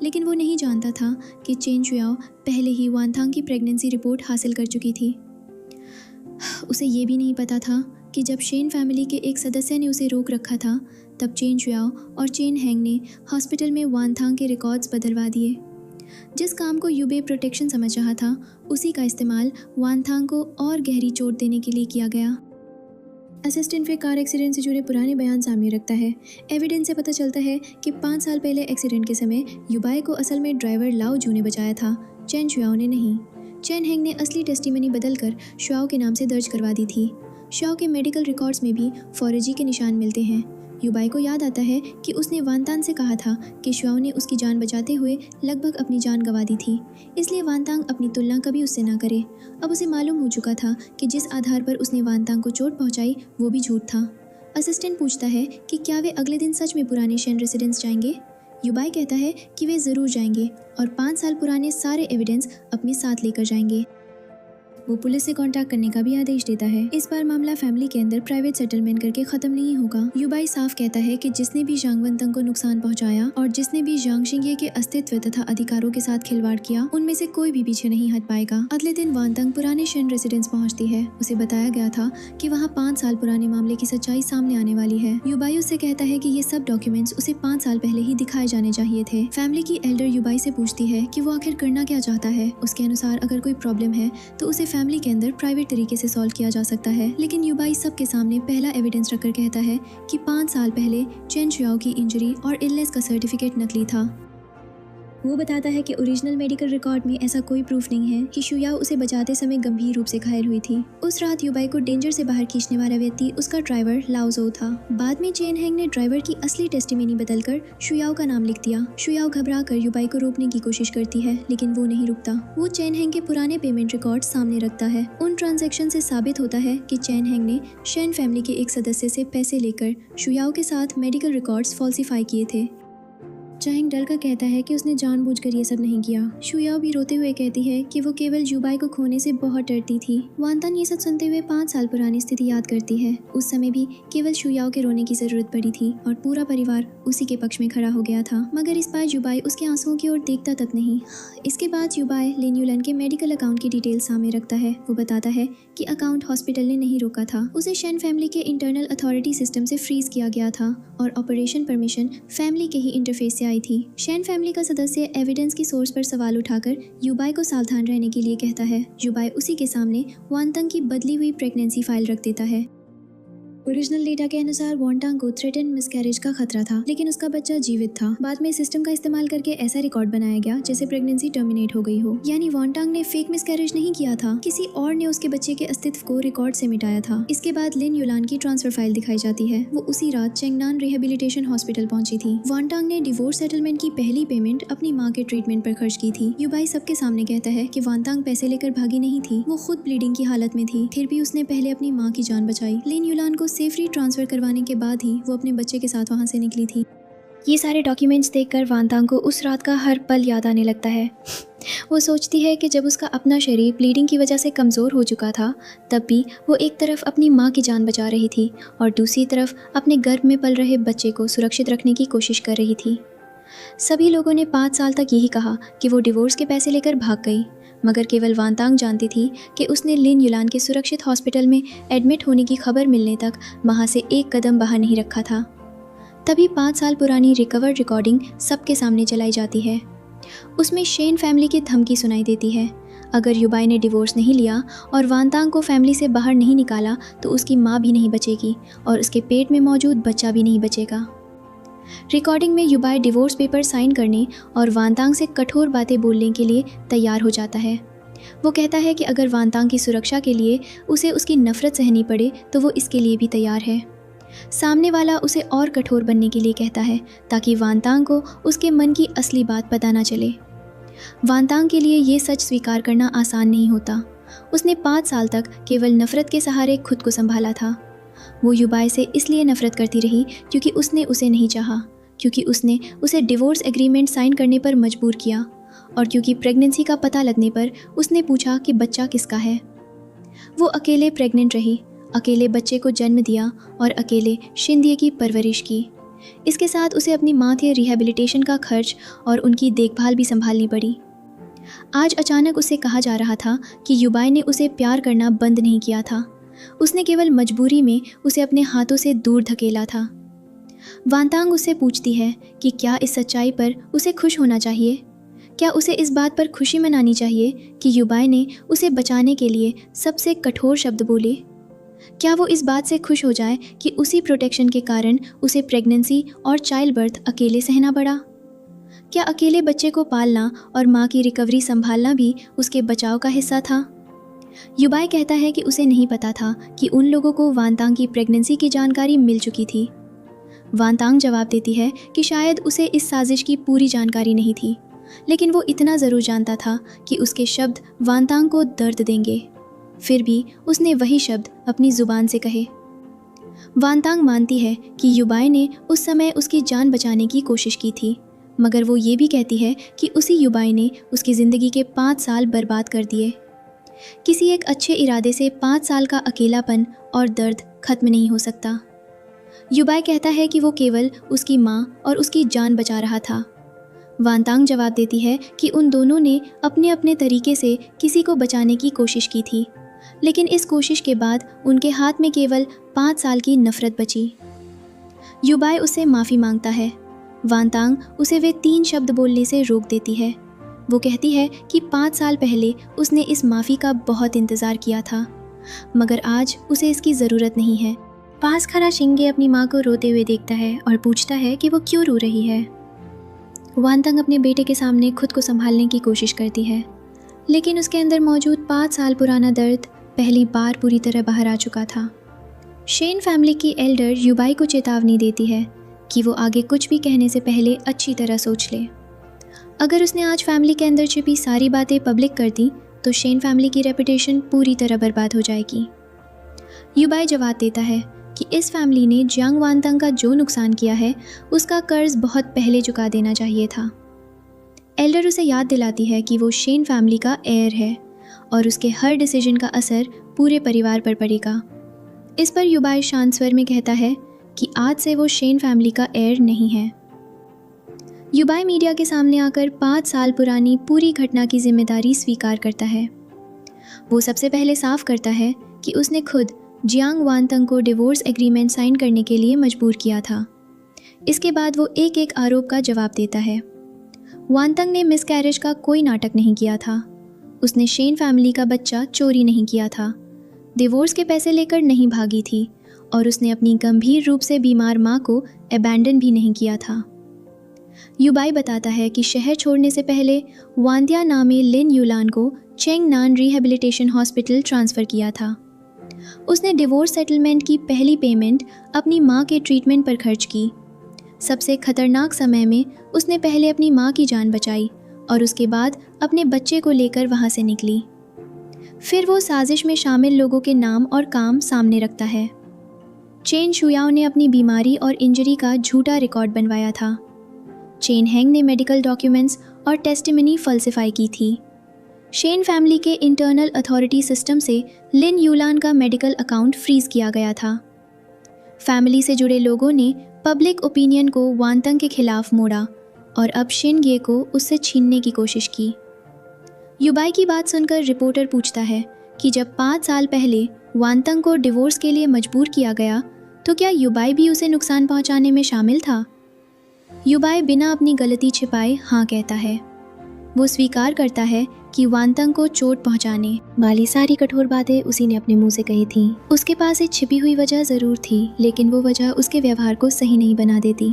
[SPEAKER 1] लेकिन वो नहीं जानता था कि चेन शुयाओ पहले ही वानतांग की प्रेगनेंसी रिपोर्ट हासिल कर चुकी थी। उसे ये भी नहीं पता था कि जब शेन फैमिली के एक सदस्य ने उसे रोक रखा था तब चेन शुयाओ और चेन हेंग ने हॉस्पिटल में वानतांग के रिकॉर्ड्स बदलवा दिए। जिस काम को युबे प्रोटेक्शन समझ रहा था उसी का इस्तेमाल वानतांग को और गहरी चोट देने के लिए किया गया। असिस्टेंट फिर कार एक्सीडेंट से जुड़े पुराने बयान सामने रखता है। एविडेंस से पता चलता है कि 5 साल पहले एक्सीडेंट के समय युबाई को असल में ड्राइवर लाओ जू ने बचाया था, चेन शुयाओ ने नहीं। चेन हेंग ने असली टेस्टिमनी बदलकर शुयाओ के नाम से दर्ज करवा दी थी। शुयाओ के मेडिकल रिकॉर्ड्स में भी फौरजी के निशान मिलते हैं। युबाई को याद आता है कि उसने वानतांग से कहा था कि शुयाओ ने उसकी जान बचाते हुए लगभग अपनी जान गंवा दी थी, इसलिए वानतांग अपनी तुलना कभी उससे ना करे। अब उसे मालूम हो चुका था कि जिस आधार पर उसने वानतांग को चोट पहुंचाई वो भी झूठ था। असिस्टेंट पूछता है कि क्या वे अगले दिन सच में पुराने शेन रेसिडेंस जाएंगे। युबाई कहता है कि वे ज़रूर जाएंगे और 5 साल पुराने सारे एविडेंस अपने साथ लेकर जाएंगे। वो पुलिस से कांटेक्ट करने का भी आदेश देता है। इस बार मामला फैमिली के अंदर प्राइवेट सेटलमेंट करके खत्म नहीं होगा। युबाई साफ कहता है कि जिसने भी जियांग वानतांग को नुकसान पहुंचाया और जिसने भी जियांग शिंगे के अस्तित्व तथा अधिकारों के साथ खिलवाड़ किया उनमें से कोई भी पीछे नहीं हट पाएगा। अगले दिन वानतांग पुराने शेन रेसिडेंस पहुंचती है। उसे बताया गया था कि वहाँ 5 साल पुराने मामले की सच्चाई सामने आने वाली है। युबाई उससे कहता है कि ये सब डॉक्यूमेंट्स उसे 5 साल पहले ही दिखाए जाने चाहिए थे। फैमिली की एल्डर युबाई से पूछती है कि वो आखिर करना क्या चाहता है। उसके अनुसार अगर कोई प्रॉब्लम है तो उसे फैमिली के अंदर प्राइवेट तरीके से सॉल्व किया जा सकता है। लेकिन युबाई सबके सामने पहला एविडेंस रखकर कहता है कि 5 साल पहले चेन शुयाओ की इंजरी और इलनेस का सर्टिफिकेट नकली था। वो बताता है कि ओरिजिनल मेडिकल रिकॉर्ड में ऐसा कोई प्रूफ नहीं है कि शुयाओ उसे बचाते समय गंभीर रूप से घायल हुई थी। उस रात युबाई को डेंजर से बाहर खींचने वाला व्यक्ति उसका ड्राइवर लाओ ज़ो था। बाद में चेन हेंग ने ड्राइवर की असली टेस्टिमनी बदलकर शुयाओ का नाम लिख दिया। शुयाओ घबरा कर युबाई को रोकने की कोशिश करती है लेकिन वो नहीं रुकता। वो चेन हेंग के पुराने पेमेंट रिकॉर्ड सामने रखता है। उन ट्रांजैक्शन से साबित होता है कि चेन हेंग ने शेन फैमिली के एक सदस्य से पैसे लेकर शुयाओ के साथ मेडिकल रिकॉर्ड्स फॉल्सिफाई किए थे। चेंग डर कर कहता है कि उसने जानबूझकर ये सब नहीं किया। शुयाओ भी रोते हुए कहती है कि वो केवल युबाई को खोने से बहुत डरती थी। वानतांग ये सब सुनते हुए 5 साल पुरानी स्थिति याद करती है। उस समय भी केवल शुयाओ के रोने की जरूरत पड़ी थी और पूरा परिवार उसी के पक्ष में खड़ा हो गया था। मगर इस बार युबाई उसके आंसुओं की ओर देखता तक नहीं। इसके बाद युबाई लिन युलन के मेडिकल अकाउंट की डिटेल सामने रखता है। वो बताता है कि अकाउंट हॉस्पिटल ने नहीं रोका था, उसे शेन फैमिली के इंटरनल अथॉरिटी सिस्टम से फ्रीज किया गया था और ऑपरेशन परमिशन फैमिली के ही इंटरफेस से आई थी। शेन फैमिली का सदस्य एविडेंस की सोर्स पर सवाल उठाकर युबाई को सावधान रहने के लिए कहता है। युबाई उसी के सामने वानतांग की बदली हुई प्रेगनेंसी फाइल रख देता है। ओरिजिनल डेटा के अनुसार वॉन्टांग को थ्रेटन मिसकैरेज का खतरा था, लेकिन उसका बच्चा जीवित था। बाद में सिस्टम का इस्तेमाल करके ऐसा रिकॉर्ड बनाया गया जैसे प्रेगनेंसी टर्मिनेट हो गई हो, यानी वॉन्टांग ने फेक मिसकैरेज नहीं किया था, किसी और ने उसके बच्चे के अस्तित्व को रिकॉर्ड से मिटाया था। इसके बाद लिन युलान की ट्रांसफर फाइल दिखाई जाती है। वो उसी रात चेंगनान रिहेबिलिटेशन हॉस्पिटल पहुंची थी। वॉन्टांग ने डिवोर्स सेटलमेंट की पहली पेमेंट अपनी माँ के ट्रीटमेंट पर खर्च की थी। युबाई सबके सामने कहता है कि वॉन्टांग पैसे लेकर भागी नहीं थी, वो खुद ब्लीडिंग की हालत में थी, फिर भी उसने पहले अपनी माँ की जान बचाई। लिन युलान को सेफली ट्रांसफर करवाने के बाद ही वो अपने बच्चे के साथ वहाँ से निकली थी। ये सारे डॉक्यूमेंट्स देखकर वॉन्टांग को उस रात का हर पल याद आने लगता है। वो सोचती है कि जब उसका अपना शरीर ब्लीडिंग की वजह से कमज़ोर हो चुका था, तब भी वो एक तरफ अपनी माँ की जान बचा रही थी और दूसरी तरफ अपने गर्भ में पल रहे बच्चे को सुरक्षित रखने की कोशिश कर रही थी। सभी लोगों ने 5 साल तक यही कहा कि वो डिवोर्स के पैसे लेकर भाग गई, मगर केवल वॉन्टांग जानती थी कि उसने लिन युलान के सुरक्षित हॉस्पिटल में एडमिट होने की खबर मिलने तक वहाँ से एक कदम बाहर नहीं रखा था। तभी 5 साल पुरानी रिकवर्ड रिकॉर्डिंग सबके सामने चलाई जाती है। उसमें शेन फैमिली की धमकी सुनाई देती है। अगर युबाई ने डिवोर्स नहीं लिया और वॉन्टांग को फैमिली से बाहर नहीं निकाला तो उसकी माँ भी नहीं बचेगी और उसके पेट में मौजूद बच्चा भी नहीं बचेगा। रिकॉर्डिंग में युबाई डिवोर्स पेपर साइन करने और वॉन्टांग से कठोर बातें बोलने के लिए तैयार हो जाता है। वो कहता है कि अगर वॉन्टांग की सुरक्षा के लिए उसे उसकी नफरत सहनी पड़े तो वो इसके लिए भी तैयार है। सामने वाला उसे और कठोर बनने के लिए कहता है ताकि वॉन्टांग को उसके मन की असली बात पता ना चले। वॉन्टांग के लिए ये सच स्वीकार करना आसान नहीं होता। उसने 5 साल तक केवल नफरत के सहारे खुद को संभाला था। वो युबाई से इसलिए नफरत करती रही क्योंकि उसने उसे नहीं चाहा, क्योंकि उसने उसे डिवोर्स एग्रीमेंट साइन करने पर मजबूर किया और क्योंकि प्रेगनेंसी का पता लगने पर उसने पूछा कि बच्चा किसका है। वो अकेले प्रेग्नेंट रही, अकेले बच्चे को जन्म दिया और अकेले शिंदिए की परवरिश की। इसके साथ उसे अपनी माँ के रिहेबिलिटेशन का खर्च और उनकी देखभाल भी संभालनी पड़ी। आज अचानक उसे कहा जा रहा था कि युबाई ने उसे प्यार करना बंद नहीं किया था, उसने केवल मजबूरी में उसे अपने हाथों से दूर धकेला था। वॉन्टांग उससे पूछती है कि क्या इस सच्चाई पर उसे खुश होना चाहिए, क्या उसे इस बात पर खुशी मनानी चाहिए कि युबाई ने उसे बचाने के लिए सबसे कठोर शब्द बोले। क्या वो इस बात से खुश हो जाए कि उसी प्रोटेक्शन के कारण उसे प्रेगनेंसी और चाइल्ड बर्थ अकेले सहना पड़ा। क्या अकेले बच्चे को पालना और माँ की रिकवरी संभालना भी उसके बचाव का हिस्सा था। युबाई कहता है कि उसे नहीं पता था कि उन लोगों को वॉन्टांग की प्रेगनेंसी की जानकारी मिल चुकी थी। वॉन्टांग जवाब देती है कि शायद उसे इस साजिश की पूरी जानकारी नहीं थी, लेकिन वो इतना ज़रूर जानता था कि उसके शब्द वॉन्टांग को दर्द देंगे। फिर भी उसने वही शब्द अपनी ज़ुबान से कहे। वॉन्टांग मानती है कि युबाई ने उस समय उसकी जान बचाने की कोशिश की थी, मगर वो ये भी कहती है कि उसी युबाई ने उसकी ज़िंदगी के 5 साल बर्बाद कर दिए। किसी एक अच्छे इरादे से 5 साल का अकेलापन और दर्द खत्म नहीं हो सकता। युबाई कहता है कि वो केवल उसकी माँ और उसकी जान बचा रहा था। वॉन्टांग जवाब देती है कि उन दोनों ने अपने अपने तरीके से किसी को बचाने की कोशिश की थी, लेकिन इस कोशिश के बाद उनके हाथ में केवल 5 साल की नफरत बची। युबाई उससे माफ़ी मांगता है। वॉन्टांग उसे वे 3 शब्द बोलने से रोक देती है। वो कहती है कि 5 साल पहले उसने इस माफ़ी का बहुत इंतज़ार किया था, मगर आज उसे इसकी ज़रूरत नहीं है। पास खड़ा शिंगे अपनी माँ को रोते हुए देखता है और पूछता है कि वो क्यों रो रही है। वॉन्टांग अपने बेटे के सामने खुद को संभालने की कोशिश करती है, लेकिन उसके अंदर मौजूद 5 साल पुराना दर्द पहली बार पूरी तरह बाहर आ चुका था। शेन फैमिली की एल्डर युबाई को चेतावनी देती है कि वो आगे कुछ भी कहने से पहले अच्छी तरह सोच ले। अगर उसने आज फैमिली के अंदर छिपी सारी बातें पब्लिक कर दी तो शेन फैमिली की रेपुटेशन पूरी तरह बर्बाद हो जाएगी। युबाई जवाब देता है कि इस फैमिली ने जियांग वॉन्टांग का जो नुकसान किया है उसका कर्ज बहुत पहले चुका देना चाहिए था। एल्डर उसे याद दिलाती है कि वो शेन फैमिली का हेयर है और उसके हर डिसीजन का असर पूरे परिवार पर पड़ेगा। इस पर युबाई शांत स्वर में कहता है कि आज से वो शेन फैमिली का हेयर नहीं है। युबाई मीडिया के सामने आकर 5 साल पुरानी पूरी घटना की जिम्मेदारी स्वीकार करता है। वो सबसे पहले साफ करता है कि उसने खुद जियांग वॉन्टांग को डिवोर्स एग्रीमेंट साइन करने के लिए मजबूर किया था। इसके बाद वो एक एक आरोप का जवाब देता है। वॉन्टांग ने मिसकैरेज का कोई नाटक नहीं किया था। उसने शेन फैमिली का बच्चा चोरी नहीं किया था, डिवोर्स के पैसे लेकर नहीं भागी थी और उसने अपनी गंभीर रूप से बीमार माँ को अबैंडन भी नहीं किया था। युबाई बताता है कि शहर छोड़ने से पहले वांदिया नामे लिन यूलान को चेंग नान रिहेबिलिटेशन हॉस्पिटल ट्रांसफ़र किया था। उसने डिवोर्स सेटलमेंट की पहली पेमेंट अपनी माँ के ट्रीटमेंट पर खर्च की। सबसे खतरनाक समय में उसने पहले अपनी माँ की जान बचाई और उसके बाद अपने बच्चे को लेकर वहाँ से निकली। फिर वो साजिश में शामिल लोगों के नाम और काम सामने रखता है। चेन शुयाओ ने अपनी बीमारी और इंजरी का झूठा रिकॉर्ड बनवाया था। चेन हैंग ने मेडिकल डॉक्यूमेंट्स और टेस्टिमनी फल्सिफाई की थी। शेन फैमिली के इंटरनल अथॉरिटी सिस्टम से लिन यूलान का मेडिकल अकाउंट फ्रीज किया गया था। फैमिली से जुड़े लोगों ने पब्लिक ओपिनियन को वानतंग के खिलाफ मोड़ा और अब शिनगे को उससे छीनने की कोशिश की। युबाई की बात सुनकर रिपोर्टर पूछता है कि जब 5 साल पहले वानतंग को डिवोर्स के लिए मजबूर किया गया तो क्या युबाई भी उसे नुकसान पहुंचाने में शामिल था? युबाई बिना अपनी गलती छिपाए हाँ कहता है। वो स्वीकार करता है कि वानतंग को चोट पहुंचाने वाली सारी कठोर बातें उसी ने अपने मुंह से कही थीं। उसके पास एक छिपी हुई वजह ज़रूर थी, लेकिन वो वजह उसके व्यवहार को सही नहीं बना देती।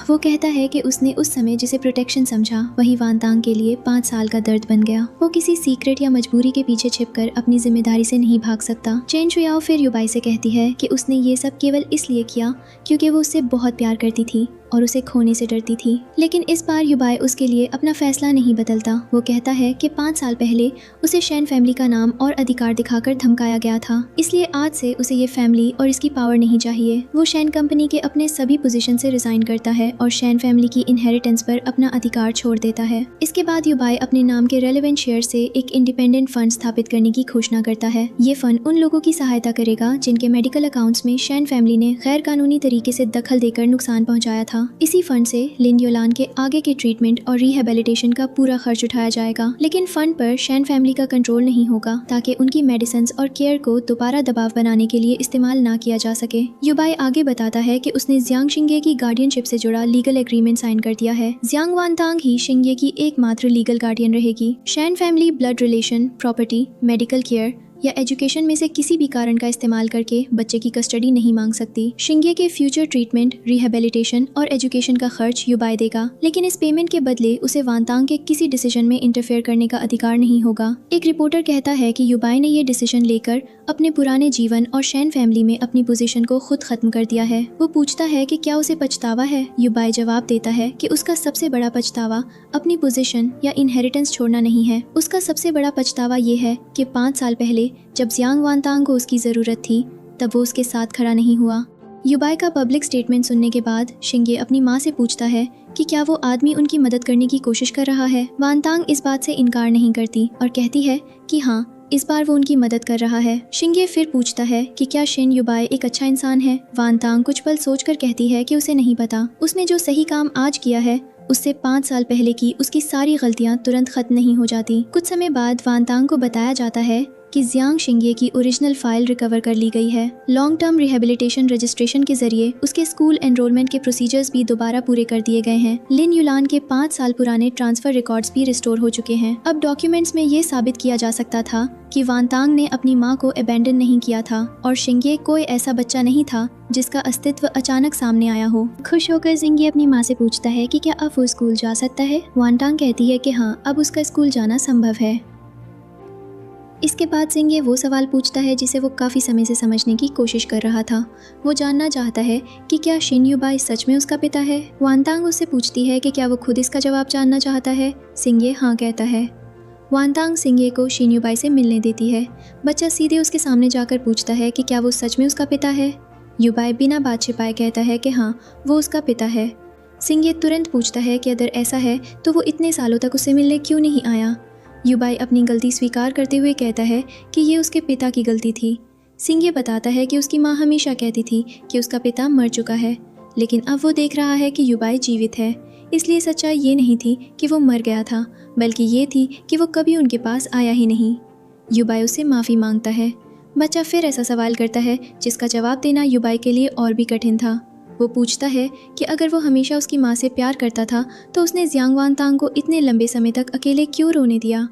[SPEAKER 1] वो कहता है कि उसने उस समय जिसे प्रोटेक्शन समझा वही वानतांग के लिए 5 साल का दर्द बन गया। वो किसी सीक्रेट या मजबूरी के पीछे छिपकर अपनी जिम्मेदारी से नहीं भाग सकता। चेन शुयाओ फिर युबाई से कहती है कि उसने ये सब केवल इसलिए किया क्योंकि वो उससे बहुत प्यार करती थी और उसे खोने से डरती थी। लेकिन इस बार युबाई उसके लिए अपना फैसला नहीं बदलता। वो कहता है कि 5 साल पहले उसे शैन फैमिली का नाम और अधिकार दिखाकर धमकाया गया था, इसलिए आज से उसे ये फैमिली और इसकी पावर नहीं चाहिए। वो शैन कंपनी के अपने सभी पोजीशन से रिजाइन करता है और शैन फैमिली की इनहेरिटेंस पर अपना अधिकार छोड़ देता है। इसके बाद युबाई अपने नाम के रेलेवेंट शेयर से एक इंडिपेंडेंट फंड स्थापित करने की घोषणा करता है। ये फंड उन लोगों की सहायता करेगा जिनके मेडिकल अकाउंट्स में शैन फैमिली ने गैर कानूनी तरीके से दखल देकर नुकसान पहुंचाया था। इसी फंड से लिन यूलान के आगे के ट्रीटमेंट और रिहेबिलिटेशन का पूरा खर्च उठाया जाएगा, लेकिन फंड पर शैन फैमिली का कंट्रोल नहीं होगा ताकि उनकी मेडिसिन और केयर को दोबारा दबाव बनाने के लिए इस्तेमाल ना किया जा सके। युबाई आगे बताता है कि उसने जियांग शिंगे की गार्डियनशिप से जुड़ा लीगल एग्रीमेंट साइन कर दिया है। जियांग वानतांग ही शिंगे की एकमात्र लीगल गार्डियन रहेगी। शैन family blood relation, property, medical care या एजुकेशन में से किसी भी कारण का इस्तेमाल करके बच्चे की कस्टडी नहीं मांग सकती। शिंगे के फ्यूचर ट्रीटमेंट, रिहेबिलिटेशन और एजुकेशन का खर्च युबाई देगा, लेकिन इस पेमेंट के बदले उसे वानतांग के किसी डिसीजन में इंटरफेयर करने का अधिकार नहीं होगा। एक रिपोर्टर कहता है कि युबाई ने ये डिसीजन लेकर अपने पुराने जीवन और शैन फैमिली में अपनी पोजीशन को खुद खत्म कर दिया है। वो पूछता है कि क्या उसे पछतावा है। युबाई जवाब देता है कि उसका सबसे बड़ा पछतावा अपनी पोजीशन या इनहेरिटेंस छोड़ना नहीं है। उसका सबसे बड़ा पछतावा ये है कि 5 साल पहले जब जियांग वानतांग को उसकी ज़रूरत थी तब वो उसके साथ खड़ा नहीं हुआ। युबाई का पब्लिक स्टेटमेंट सुनने के बाद शिंगे अपनी माँ से पूछता है कि क्या वो आदमी उनकी मदद करने की कोशिश कर रहा है। वानतांग इस बात से इनकार नहीं करती और कहती है कि हाँ, इस बार वो उनकी मदद कर रहा है। शिंगे फिर पूछता है कि क्या शिन युबाई एक अच्छा इंसान है। वानतांग कुछ पल सोचकर कहती है कि उसे नहीं पता। उसने जो सही काम आज किया है उससे 5 साल पहले की उसकी सारी गलतियां तुरंत खत्म नहीं हो जाती। कुछ समय बाद वानतांग को बताया जाता है कि जियांग शिंगे की ओरिजिनल फाइल रिकवर कर ली गई है। लॉन्ग टर्म रिहेबिलिटेशन रजिस्ट्रेशन के जरिए उसके स्कूल एनरोलमेंट के प्रोसीजर्स भी दोबारा पूरे कर दिए गए हैं। लिन यूलान के 5 साल पुराने ट्रांसफर रिकॉर्ड्स भी रिस्टोर हो चुके हैं। अब डॉक्यूमेंट्स में ये साबित किया जा सकता था कि वानतांग ने अपनी माँ को अबैंडन नहीं किया था और शिंगे कोई ऐसा बच्चा नहीं था जिसका अस्तित्व अचानक सामने आया हो। खुश होकर जिंगे अपनी माँ से पूछता है कि क्या अब वो स्कूल जा सकता है। वानतांग कहती है कि हाँ, अब उसका स्कूल जाना संभव है। इसके बाद जिंगे वो सवाल पूछता है जिसे वो काफ़ी समय से समझने की कोशिश कर रहा था। वो जानना चाहता है कि क्या शिन युबाई सच में उसका पिता है। वानतांग उससे पूछती है कि क्या वो खुद इसका जवाब जानना चाहता है। जिंगे हाँ कहता है। वानतांग जिंगे को शिन युबाई से मिलने देती है। बच्चा सीधे उसके सामने जाकर पूछता है कि क्या वो सच में उसका पिता है। युबाई बिना बात छिपाए कहता है कि हाँ, वो उसका पिता है। जिंगे तुरंत पूछता है कि अगर ऐसा है तो वो इतने सालों तक उससे मिलने क्यों नहीं आया। युबाई अपनी गलती स्वीकार करते हुए कहता है कि ये उसके पिता की गलती थी। जिंगे बताता है कि उसकी माँ हमेशा कहती थी कि उसका पिता मर चुका है, लेकिन अब वो देख रहा है कि युबाई जीवित है। इसलिए सच्चाई ये नहीं थी कि वो मर गया था, बल्कि ये थी कि वो कभी उनके पास आया ही नहीं। युबाई उससे माफ़ी मांगता है। बच्चा फिर ऐसा सवाल करता है जिसका जवाब देना युबाई के लिए और भी कठिन था। वो पूछता है कि अगर वो हमेशा उसकी माँ से प्यार करता था तो उसने जियांग वानतांग को इतने लंबे समय तक अकेले क्यों रोने दिया।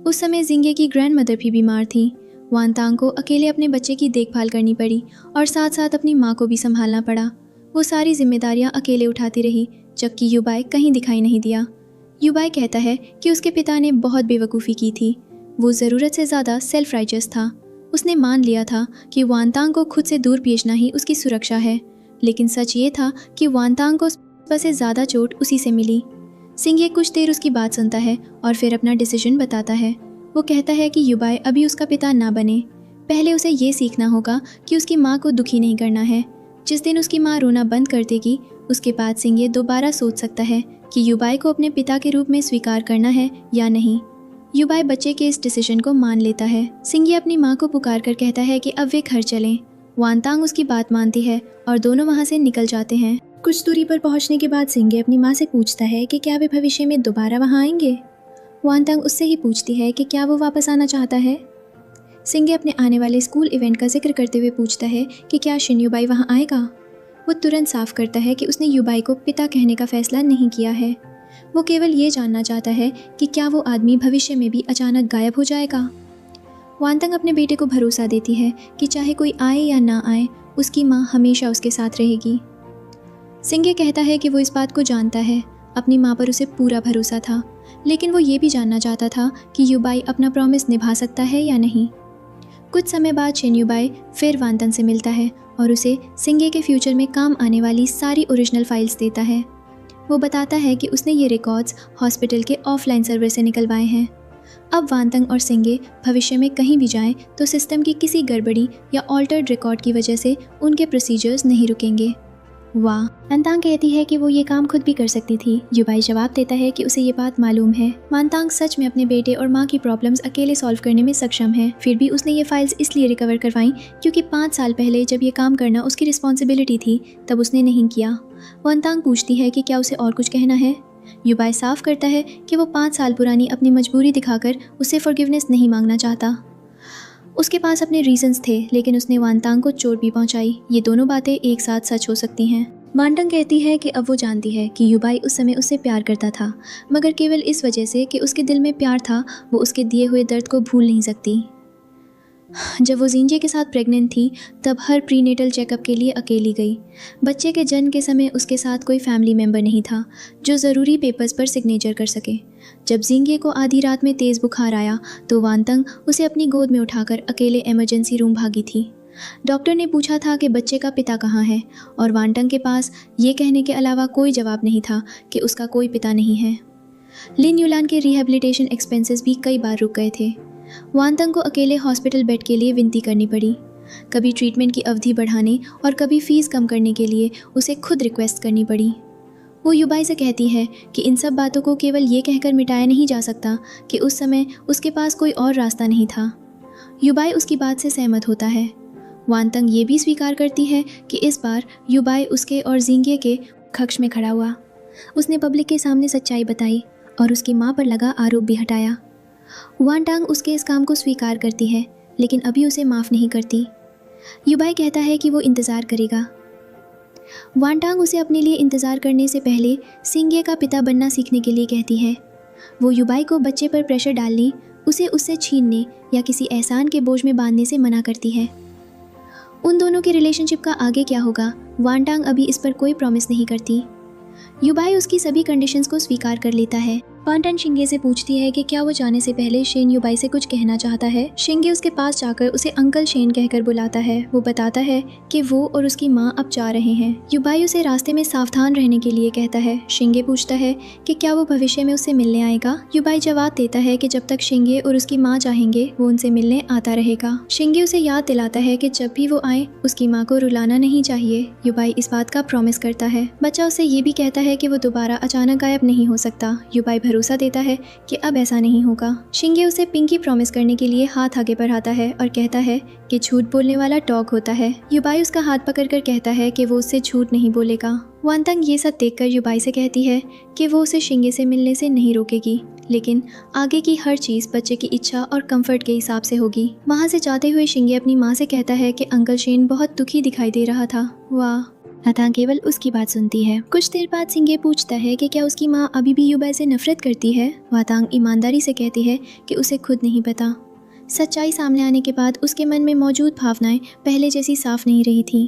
[SPEAKER 1] उस समय जिंगे की ग्रैंड मदर भी बीमार थी। वानतांग को अकेले अपने बच्चे की देखभाल करनी पड़ी और साथ साथ अपनी माँ को भी संभालना पड़ा। वो सारी जिम्मेदारियां अकेले उठाती रही, जबकि युबाई कहीं दिखाई नहीं दिया। युबाई कहता है कि उसके पिता ने बहुत बेवकूफ़ी की थी। वो ज़रूरत से ज़्यादा सेल्फ राइचस था। उसने मान लिया था कि वानतांग को खुद से दूर भेजना ही उसकी सुरक्षा है, लेकिन सच ये था कि वानतांग को सबसे ज़्यादा चोट उसी से मिली। सिंघे कुछ देर उसकी बात सुनता है और फिर अपना डिसीजन बताता है। वो कहता है कि युबाई अभी उसका पिता ना बने। पहले उसे ये सीखना होगा कि उसकी माँ को दुखी नहीं करना है। जिस दिन उसकी माँ रोना बंद कर देगी, उसके बाद सिंघे दोबारा सोच सकता है कि युबाई को अपने पिता के रूप में स्वीकार करना है या नहीं। युबाई बच्चे के इस डिसीजन को मान लेता है। सिंघे अपनी माँ को पुकार कर कहता है कि अब वे घर चलें। वानतांग उसकी बात मानती है और दोनों वहाँ से निकल जाते हैं। कुछ दूरी पर पहुँचने के बाद सिंघे अपनी माँ से पूछता है कि क्या वे भविष्य में दोबारा वहाँ आएंगे। वानतांग उससे ही पूछती है कि क्या वो वापस आना चाहता है। सिंघे अपने आने वाले स्कूल इवेंट का जिक्र करते हुए पूछता है कि क्या शिन युबाई वहाँ आएगा। वो तुरंत साफ करता है कि उसने युबाई को पिता कहने का फैसला नहीं किया है। वो केवल ये जानना चाहता है कि क्या वो आदमी भविष्य में भी अचानक गायब हो जाएगा। वानतांग अपने बेटे को भरोसा देती है कि चाहे कोई आए या ना आए, उसकी माँ हमेशा उसके साथ रहेगी। सिंघे कहता है कि वो इस बात को जानता है, अपनी माँ पर उसे पूरा भरोसा था, लेकिन वो ये भी जानना चाहता था कि युबाई अपना प्रॉमिस निभा सकता है या नहीं। कुछ समय बाद शिन युबाई फिर वानतांग से मिलता है और उसे सिंघे के फ्यूचर में काम आने वाली सारी ओरिजिनल फाइल्स देता है। वो बताता है कि उसने ये रिकॉर्ड्स हॉस्पिटल के ऑफलाइन सर्वर से निकलवाए हैं। अब वानतांग और सिंघे भविष्य में कहीं भी जाएं तो सिस्टम की किसी गड़बड़ी या ऑल्टर्ड रिकॉर्ड की वजह से उनके प्रोसीजर्स नहीं रुकेंगे। वाह, वानतांग कहती है कि वो ये काम खुद भी कर सकती थी। युबाई जवाब देता है कि उसे ये बात मालूम है। वानतांग सच में अपने बेटे और माँ की प्रॉब्लम्स अकेले सॉल्व करने में सक्षम है। फिर भी उसने ये फाइल्स इसलिए रिकवर करवाई क्योंकि 5 साल पहले जब ये काम करना उसकी रिस्पॉन्सिबिलिटी थी, तब उसने नहीं किया। वानतांग पूछती है कि क्या उसे और कुछ कहना है। युबाई साफ करता है कि वो 5 साल पुरानी अपनी मजबूरी दिखाकर उससे फॉरगिवनेस नहीं मांगना चाहता। उसके पास अपने रीजंस थे, लेकिन उसने वानतांग को चोट भी पहुंचाई। ये दोनों बातें एक साथ सच हो सकती हैं। वानतांग कहती है कि अब वो जानती है कि युबाई उस समय उससे प्यार करता था, मगर केवल इस वजह से कि उसके दिल में प्यार था, वो उसके दिए हुए दर्द को भूल नहीं सकती। जब वो जिंजे के साथ प्रेग्नेंट थी, तब हर प्रीनेटल चेकअप के लिए अकेली गई। बच्चे के जन्म के समय उसके साथ कोई फैमिली मेम्बर नहीं था जो ज़रूरी पेपर्स पर सिग्नेचर कर सके। जब जिंगे को आधी रात में तेज़ बुखार आया तो वानतांग उसे अपनी गोद में उठाकर अकेले इमरजेंसी रूम भागी थी। डॉक्टर ने पूछा था कि बच्चे का पिता कहाँ है, और वानतांग के पास ये कहने के अलावा कोई जवाब नहीं था कि उसका कोई पिता नहीं है। लिन युलान के रिहेबिलिटेशन एक्सपेंसेस भी कई बार रुक गए थे। वानतांग को अकेले हॉस्पिटल बेड के लिए विनती करनी पड़ी। कभी ट्रीटमेंट की अवधि बढ़ाने और कभी फ़ीस कम करने के लिए उसे खुद रिक्वेस्ट करनी पड़ी। वो युबाई से कहती है कि इन सब बातों को केवल ये कहकर मिटाया नहीं जा सकता कि उस समय उसके पास कोई और रास्ता नहीं था। युबाई उसकी बात से सहमत होता है। वानतांग ये भी स्वीकार करती है कि इस बार युबाई उसके और जिंगे के कक्ष में खड़ा हुआ। उसने पब्लिक के सामने सच्चाई बताई और उसकी माँ पर लगा आरोप भी हटाया। वानतांग उसके इस काम को स्वीकार करती है, लेकिन अभी उसे माफ़ नहीं करती। युबाई कहता है कि वो इंतज़ार करेगा। वानतांग उसे अपने लिए इंतज़ार करने से पहले सिंघे का पिता बनना सीखने के लिए कहती है। वो युबाई को बच्चे पर प्रेशर डालने, उसे उससे छीनने या किसी एहसान के बोझ में बांधने से मना करती है। उन दोनों के रिलेशनशिप का आगे क्या होगा, वानतांग अभी इस पर कोई प्रॉमिस नहीं करती। युबाई उसकी सभी कंडीशंस को स्वीकार कर लेता है। वानतांग शिंगे से पूछती है कि क्या वो जाने से पहले शेन युबाई से कुछ कहना चाहता है। शिंगे उसके पास जाकर उसे अंकल शेन कहकर बुलाता है। वो बताता है कि वो और उसकी माँ अब जा रहे हैं। युबाई उसे रास्ते में सावधान रहने के लिए कहता है। शिंगे पूछता है कि क्या वो भविष्य में उससे मिलने आएगा। युबाई जवाब देता है कि जब तक शिंगे और उसकी माँ चाहेंगे वो उनसे मिलने आता रहेगा। शिंगे उसे याद दिलाता है कि जब भी वो आए उसकी माँ को रुलाना नहीं चाहिए। युबाई इस बात का प्रॉमिस करता है। बच्चा उसे ये भी कहता है कि वो दोबारा अचानक गायब नहीं हो सकता। युबाई भरोसा देता है कि अब ऐसा नहीं होगा। शिंगे उसे पिंकी प्रॉमिस करने के लिए हाथ आगे बढ़ाता है और कहता है कि झूठ बोलने वाला डॉग होता है। युबाई उसका हाथ पकड़कर कहता है कि वो उससे झूठ नहीं बोलेगा। वानतांग ये सब देखकर युबाई से कहती है कि वो उसे शिंगे से मिलने से नहीं रोकेगी, लेकिन आगे की हर चीज़ बच्चे की इच्छा और कंफर्ट के हिसाब से होगी। वहाँ से जाते हुए शिंगे अपनी माँ से कहता है कि अंकल शेन बहुत दुखी दिखाई दे रहा था। वाह, वानतांग केवल उसकी बात सुनती है। कुछ देर बाद सिंगे पूछता है कि क्या उसकी माँ अभी भी युबाई से नफरत करती है। वानतांग ईमानदारी से कहती है कि उसे खुद नहीं पता। सच्चाई सामने आने के बाद उसके मन में मौजूद भावनाएं पहले जैसी साफ नहीं रही थीं।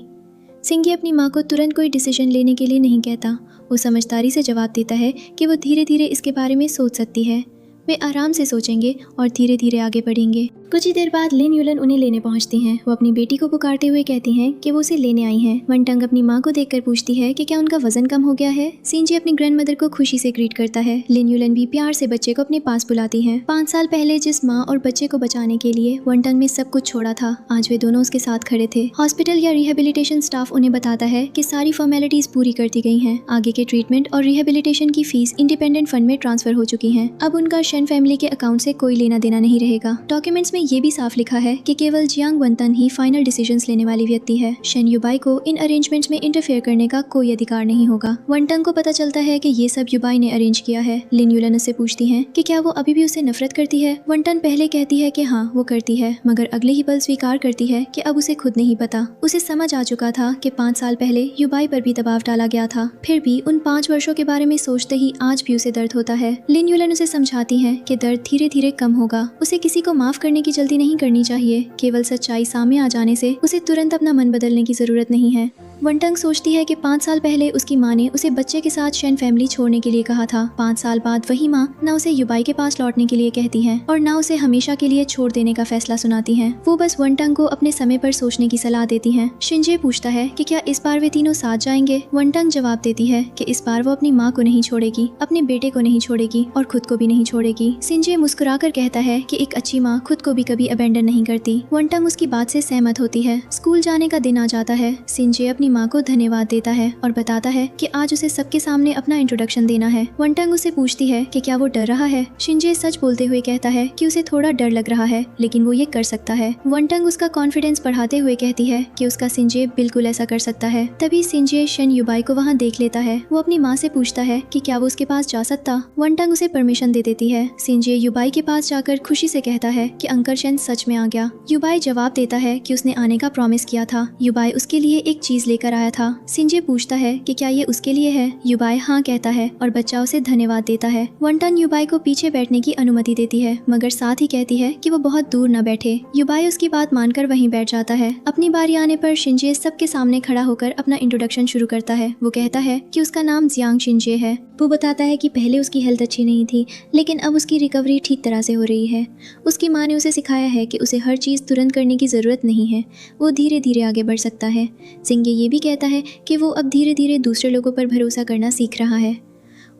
[SPEAKER 1] सिंगे अपनी माँ को तुरंत कोई डिसीजन लेने के लिए नहीं कहता। वो समझदारी से जवाब देता है कि वो धीरे धीरे इसके बारे में सोच सकती है। वे आराम से सोचेंगे और धीरे धीरे आगे बढ़ेंगे। कुछ ही देर बाद लिन युलन उन्हें लेने पहुंचती हैं। वो अपनी बेटी को पुकारते हुए कहती हैं कि वो उसे लेने आई हैं। वनटंग अपनी माँ को देखकर पूछती है कि क्या उनका वजन कम हो गया है। सिंजी अपनी ग्रैंडमदर को खुशी से ग्रीट करता है। लिन युलन भी प्यार से बच्चे को अपने पास बुलाती है। 5 साल पहले जिस माँ और बच्चे को बचाने के लिए वनटंग ने सब कुछ छोड़ा था, आज वे दोनों उसके साथ खड़े थे। हॉस्पिटल या रिहेबिलिटेशन स्टाफ उन्हें बताता है कि सारी फॉर्मेलिटीज पूरी कर दी गई हैं। आगे के ट्रीटमेंट और रिहेबिलिटेशन की फीस इंडिपेंडेंट फंड में ट्रांसफर हो चुकी है। अब उनका शेन फैमिली के अकाउंट से कोई लेना देना नहीं रहेगा। डॉक्यूमेंट्स में ये भी साफ लिखा है कि केवल जियांग वनतन ही फाइनल डिसीजंस लेने वाली व्यक्ति है। शेन युबाई को इन अरेंजमेंट्स में इंटरफेयर करने का कोई अधिकार नहीं होगा। वनटंग को पता चलता है कि ये सब युबाई ने अरेंज किया है। लिन युलन उससे पूछती हैं कि क्या वो अभी भी उससे नफरत करती है। वनटन पहले कहती है कि हाँ वो करती है, मगर अगले ही पल स्वीकार करती है कि अब उसे खुद नहीं पता। उसे समझ आ चुका था कि 5 साल पहले युबाई पर भी दबाव डाला गया था। फिर भी उन 5 वर्षों के बारे में सोचते ही आज भी उसे दर्द होता है। लिन युलन उसे समझाती है कि दर्द धीरे धीरे कम होगा। उसे किसी को माफ करने की जल्दी नहीं करनी चाहिए। केवल सच्चाई सामने आ जाने से उसे तुरंत अपना मन बदलने की जरूरत नहीं है। वनटंग सोचती है कि 5 साल पहले उसकी माँ ने उसे बच्चे के साथ शेन फैमिली छोड़ने के लिए कहा था। 5 साल बाद वही माँ न उसे युबाई के पास लौटने के लिए कहती है और न उसे हमेशा के लिए छोड़ देने का फैसला सुनाती है। वो बस वनटंग को अपने समय पर सोचने की सलाह देती है। शिंजे पूछता है कि क्या इस बार वे तीनों साथ जाएंगे। वनटंग जवाब देती है कि इस बार वो अपनी माँ को नहीं छोड़ेगी, अपने बेटे को नहीं छोड़ेगी और खुद को भी नहीं छोड़ेगी। शिंजे मुस्कुराकर कहता है कि एक अच्छी माँ खुद को भी कभी अबेंडन नहीं करती। वनटंग उसकी बात से सहमत होती है। स्कूल जाने का दिन आ जाता है। शिंजे अपनी माँ को धन्यवाद देता है और बताता है कि आज उसे सबके सामने अपना इंट्रोडक्शन देना है। वनटंग उससे पूछती है कि क्या वो डर रहा है। शिंजे सच बोलते हुए कहता है कि उसे थोड़ा डर लग रहा है, लेकिन वो ये कर सकता है। वनटंग उसका कॉन्फिडेंस बढ़ाते हुए कहती है कि उसका शिंजे बिल्कुल ऐसा कर सकता है। तभी शिंजे शेन युबाई को वहाँ देख लेता है। वो अपनी माँ से पूछता है कि क्या वो उसके पास जा सकता। वनटंग उसे परमिशन दे देती है। शिंजे युबाई के पास जाकर खुशी से कहता है कि अंकल शेन सच में आ गया। युबाई जवाब देता है कि उसने आने का प्रॉमिस किया था। युबाई उसके लिए एक चीज लेकर आया था। शिंजे पूछता है कि क्या ये उसके लिए है। युबाई हाँ कहता है और बच्चा उसे धन्यवाद देता है। वनटंग युबाई को पीछे बैठने की अनुमति देती है, मगर साथ ही कहती है कि वो बहुत दूर न बैठे। युबाई उसकी बात मानकर वहीं बैठ जाता है। अपनी बारी आने पर शिंजे सबके सामने खड़ा होकर अपना इंट्रोडक्शन शुरू करता है। वो कहता है कि उसका नाम जियांग शिंजे है। वो बताता है कि पहले उसकी हेल्थ अच्छी नहीं थी, लेकिन अब उसकी रिकवरी ठीक तरह से हो रही है। उसकी माँ ने उसे सिखाया है कि उसे हर चीज़ तुरंत करने की ज़रूरत नहीं है, वो धीरे धीरे आगे बढ़ सकता है। सिंगे ये भी कहता है कि वो अब धीरे धीरे दूसरे लोगों पर भरोसा करना सीख रहा है।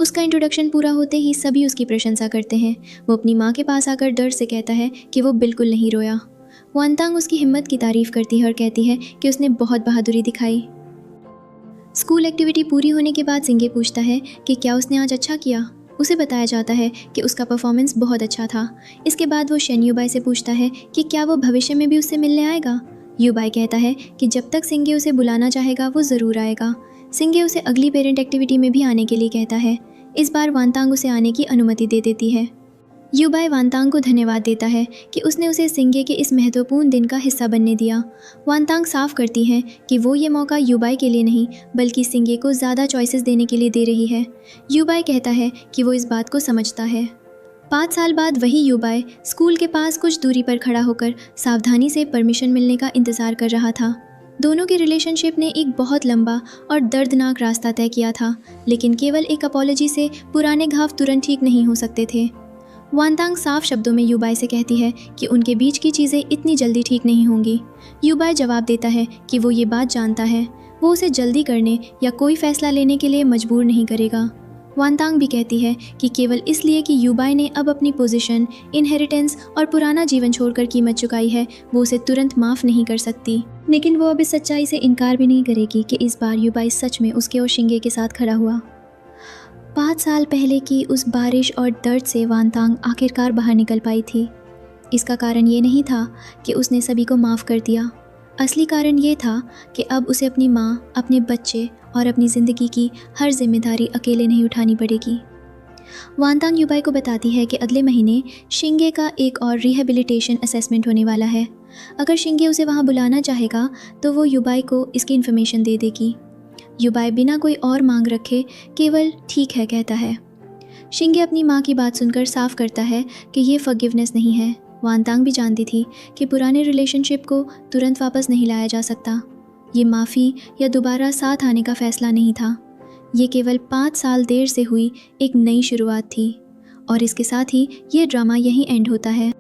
[SPEAKER 1] उसका इंट्रोडक्शन पूरा होते ही सभी उसकी प्रशंसा करते हैं। वो अपनी माँ के पास आकर डर से कहता है कि वो बिल्कुल नहीं रोया। वनतांग उसकी हिम्मत की तारीफ करती है और कहती है कि उसने बहुत बहादुरी दिखाई। स्कूल एक्टिविटी पूरी होने के बाद सिंगे पूछता है कि क्या उसने आज अच्छा किया। उसे बताया जाता है कि उसका परफॉर्मेंस बहुत अच्छा था। इसके बाद वो शेन युबाई से पूछता है कि क्या वो भविष्य में भी उससे मिलने आएगा। युबाई कहता है कि जब तक सिंगे उसे बुलाना चाहेगा वो ज़रूर आएगा। सिंगे उसे अगली पेरेंट एक्टिविटी में भी आने के लिए कहता है। इस बार वानतांग उसे आने की अनुमति दे देती है। युबाई वानतांग को धन्यवाद देता है कि उसने उसे सिंगे के इस महत्वपूर्ण दिन का हिस्सा बनने दिया। वानतांग साफ करती हैं कि वो ये मौका युबाई के लिए नहीं बल्कि सिंगे को ज़्यादा चॉइसेस देने के लिए दे रही है। युबाई कहता है कि वो इस बात को समझता है। 5 साल बाद वही युबाई स्कूल के पास कुछ दूरी पर खड़ा होकर सावधानी से परमिशन मिलने का इंतज़ार कर रहा था। दोनों के रिलेशनशिप ने एक बहुत लंबा और दर्दनाक रास्ता तय किया था, लेकिन केवल एक अपॉलॉजी से पुराने घाव तुरंत ठीक नहीं हो सकते थे। वानतांग साफ शब्दों में युबाई से कहती है कि उनके बीच की चीज़ें इतनी जल्दी ठीक नहीं होंगी। युबाई जवाब देता है कि वो ये बात जानता है। वो उसे जल्दी करने या कोई फ़ैसला लेने के लिए मजबूर नहीं करेगा। वानतांग भी कहती है कि केवल इसलिए कि युबाई ने अब अपनी पोजीशन, इनहेरिटेंस और पुराना जीवन छोड़कर कीमत चुकाई है, वो उसे तुरंत माफ़ नहीं कर सकती। लेकिन वो अब इस सच्चाई से इनकार भी नहीं करेगी कि इस बार युबाई सच में उसके और शिंगे के साथ खड़ा हुआ। 5 साल पहले की उस बारिश और दर्द से वानतांग आखिरकार बाहर निकल पाई थी। इसका कारण ये नहीं था कि उसने सभी को माफ़ कर दिया। असली कारण ये था कि अब उसे अपनी माँ, अपने बच्चे और अपनी ज़िंदगी की हर जिम्मेदारी अकेले नहीं उठानी पड़ेगी। वानतांग युबाई को बताती है कि अगले महीने शिंगे का एक और रिहेबिलिटेशन असेसमेंट होने वाला है। अगर शिंगे उसे वहाँ बुलाना चाहेगा तो वो युबाई को इसकी इन्फॉर्मेशन दे देगी। युबाई बिना कोई और मांग रखे केवल ठीक है कहता है। शिंगे अपनी माँ की बात सुनकर साफ करता है कि ये फॉरगिवनेस नहीं है, वान तांग भी जानती थी कि पुराने रिलेशनशिप को तुरंत वापस नहीं लाया जा सकता। ये माफ़ी या दोबारा साथ आने का फ़ैसला नहीं था, ये केवल 5 साल देर से हुई एक नई शुरुआत थी। और इसके साथ ही ये ड्रामा यहीं एंड होता है।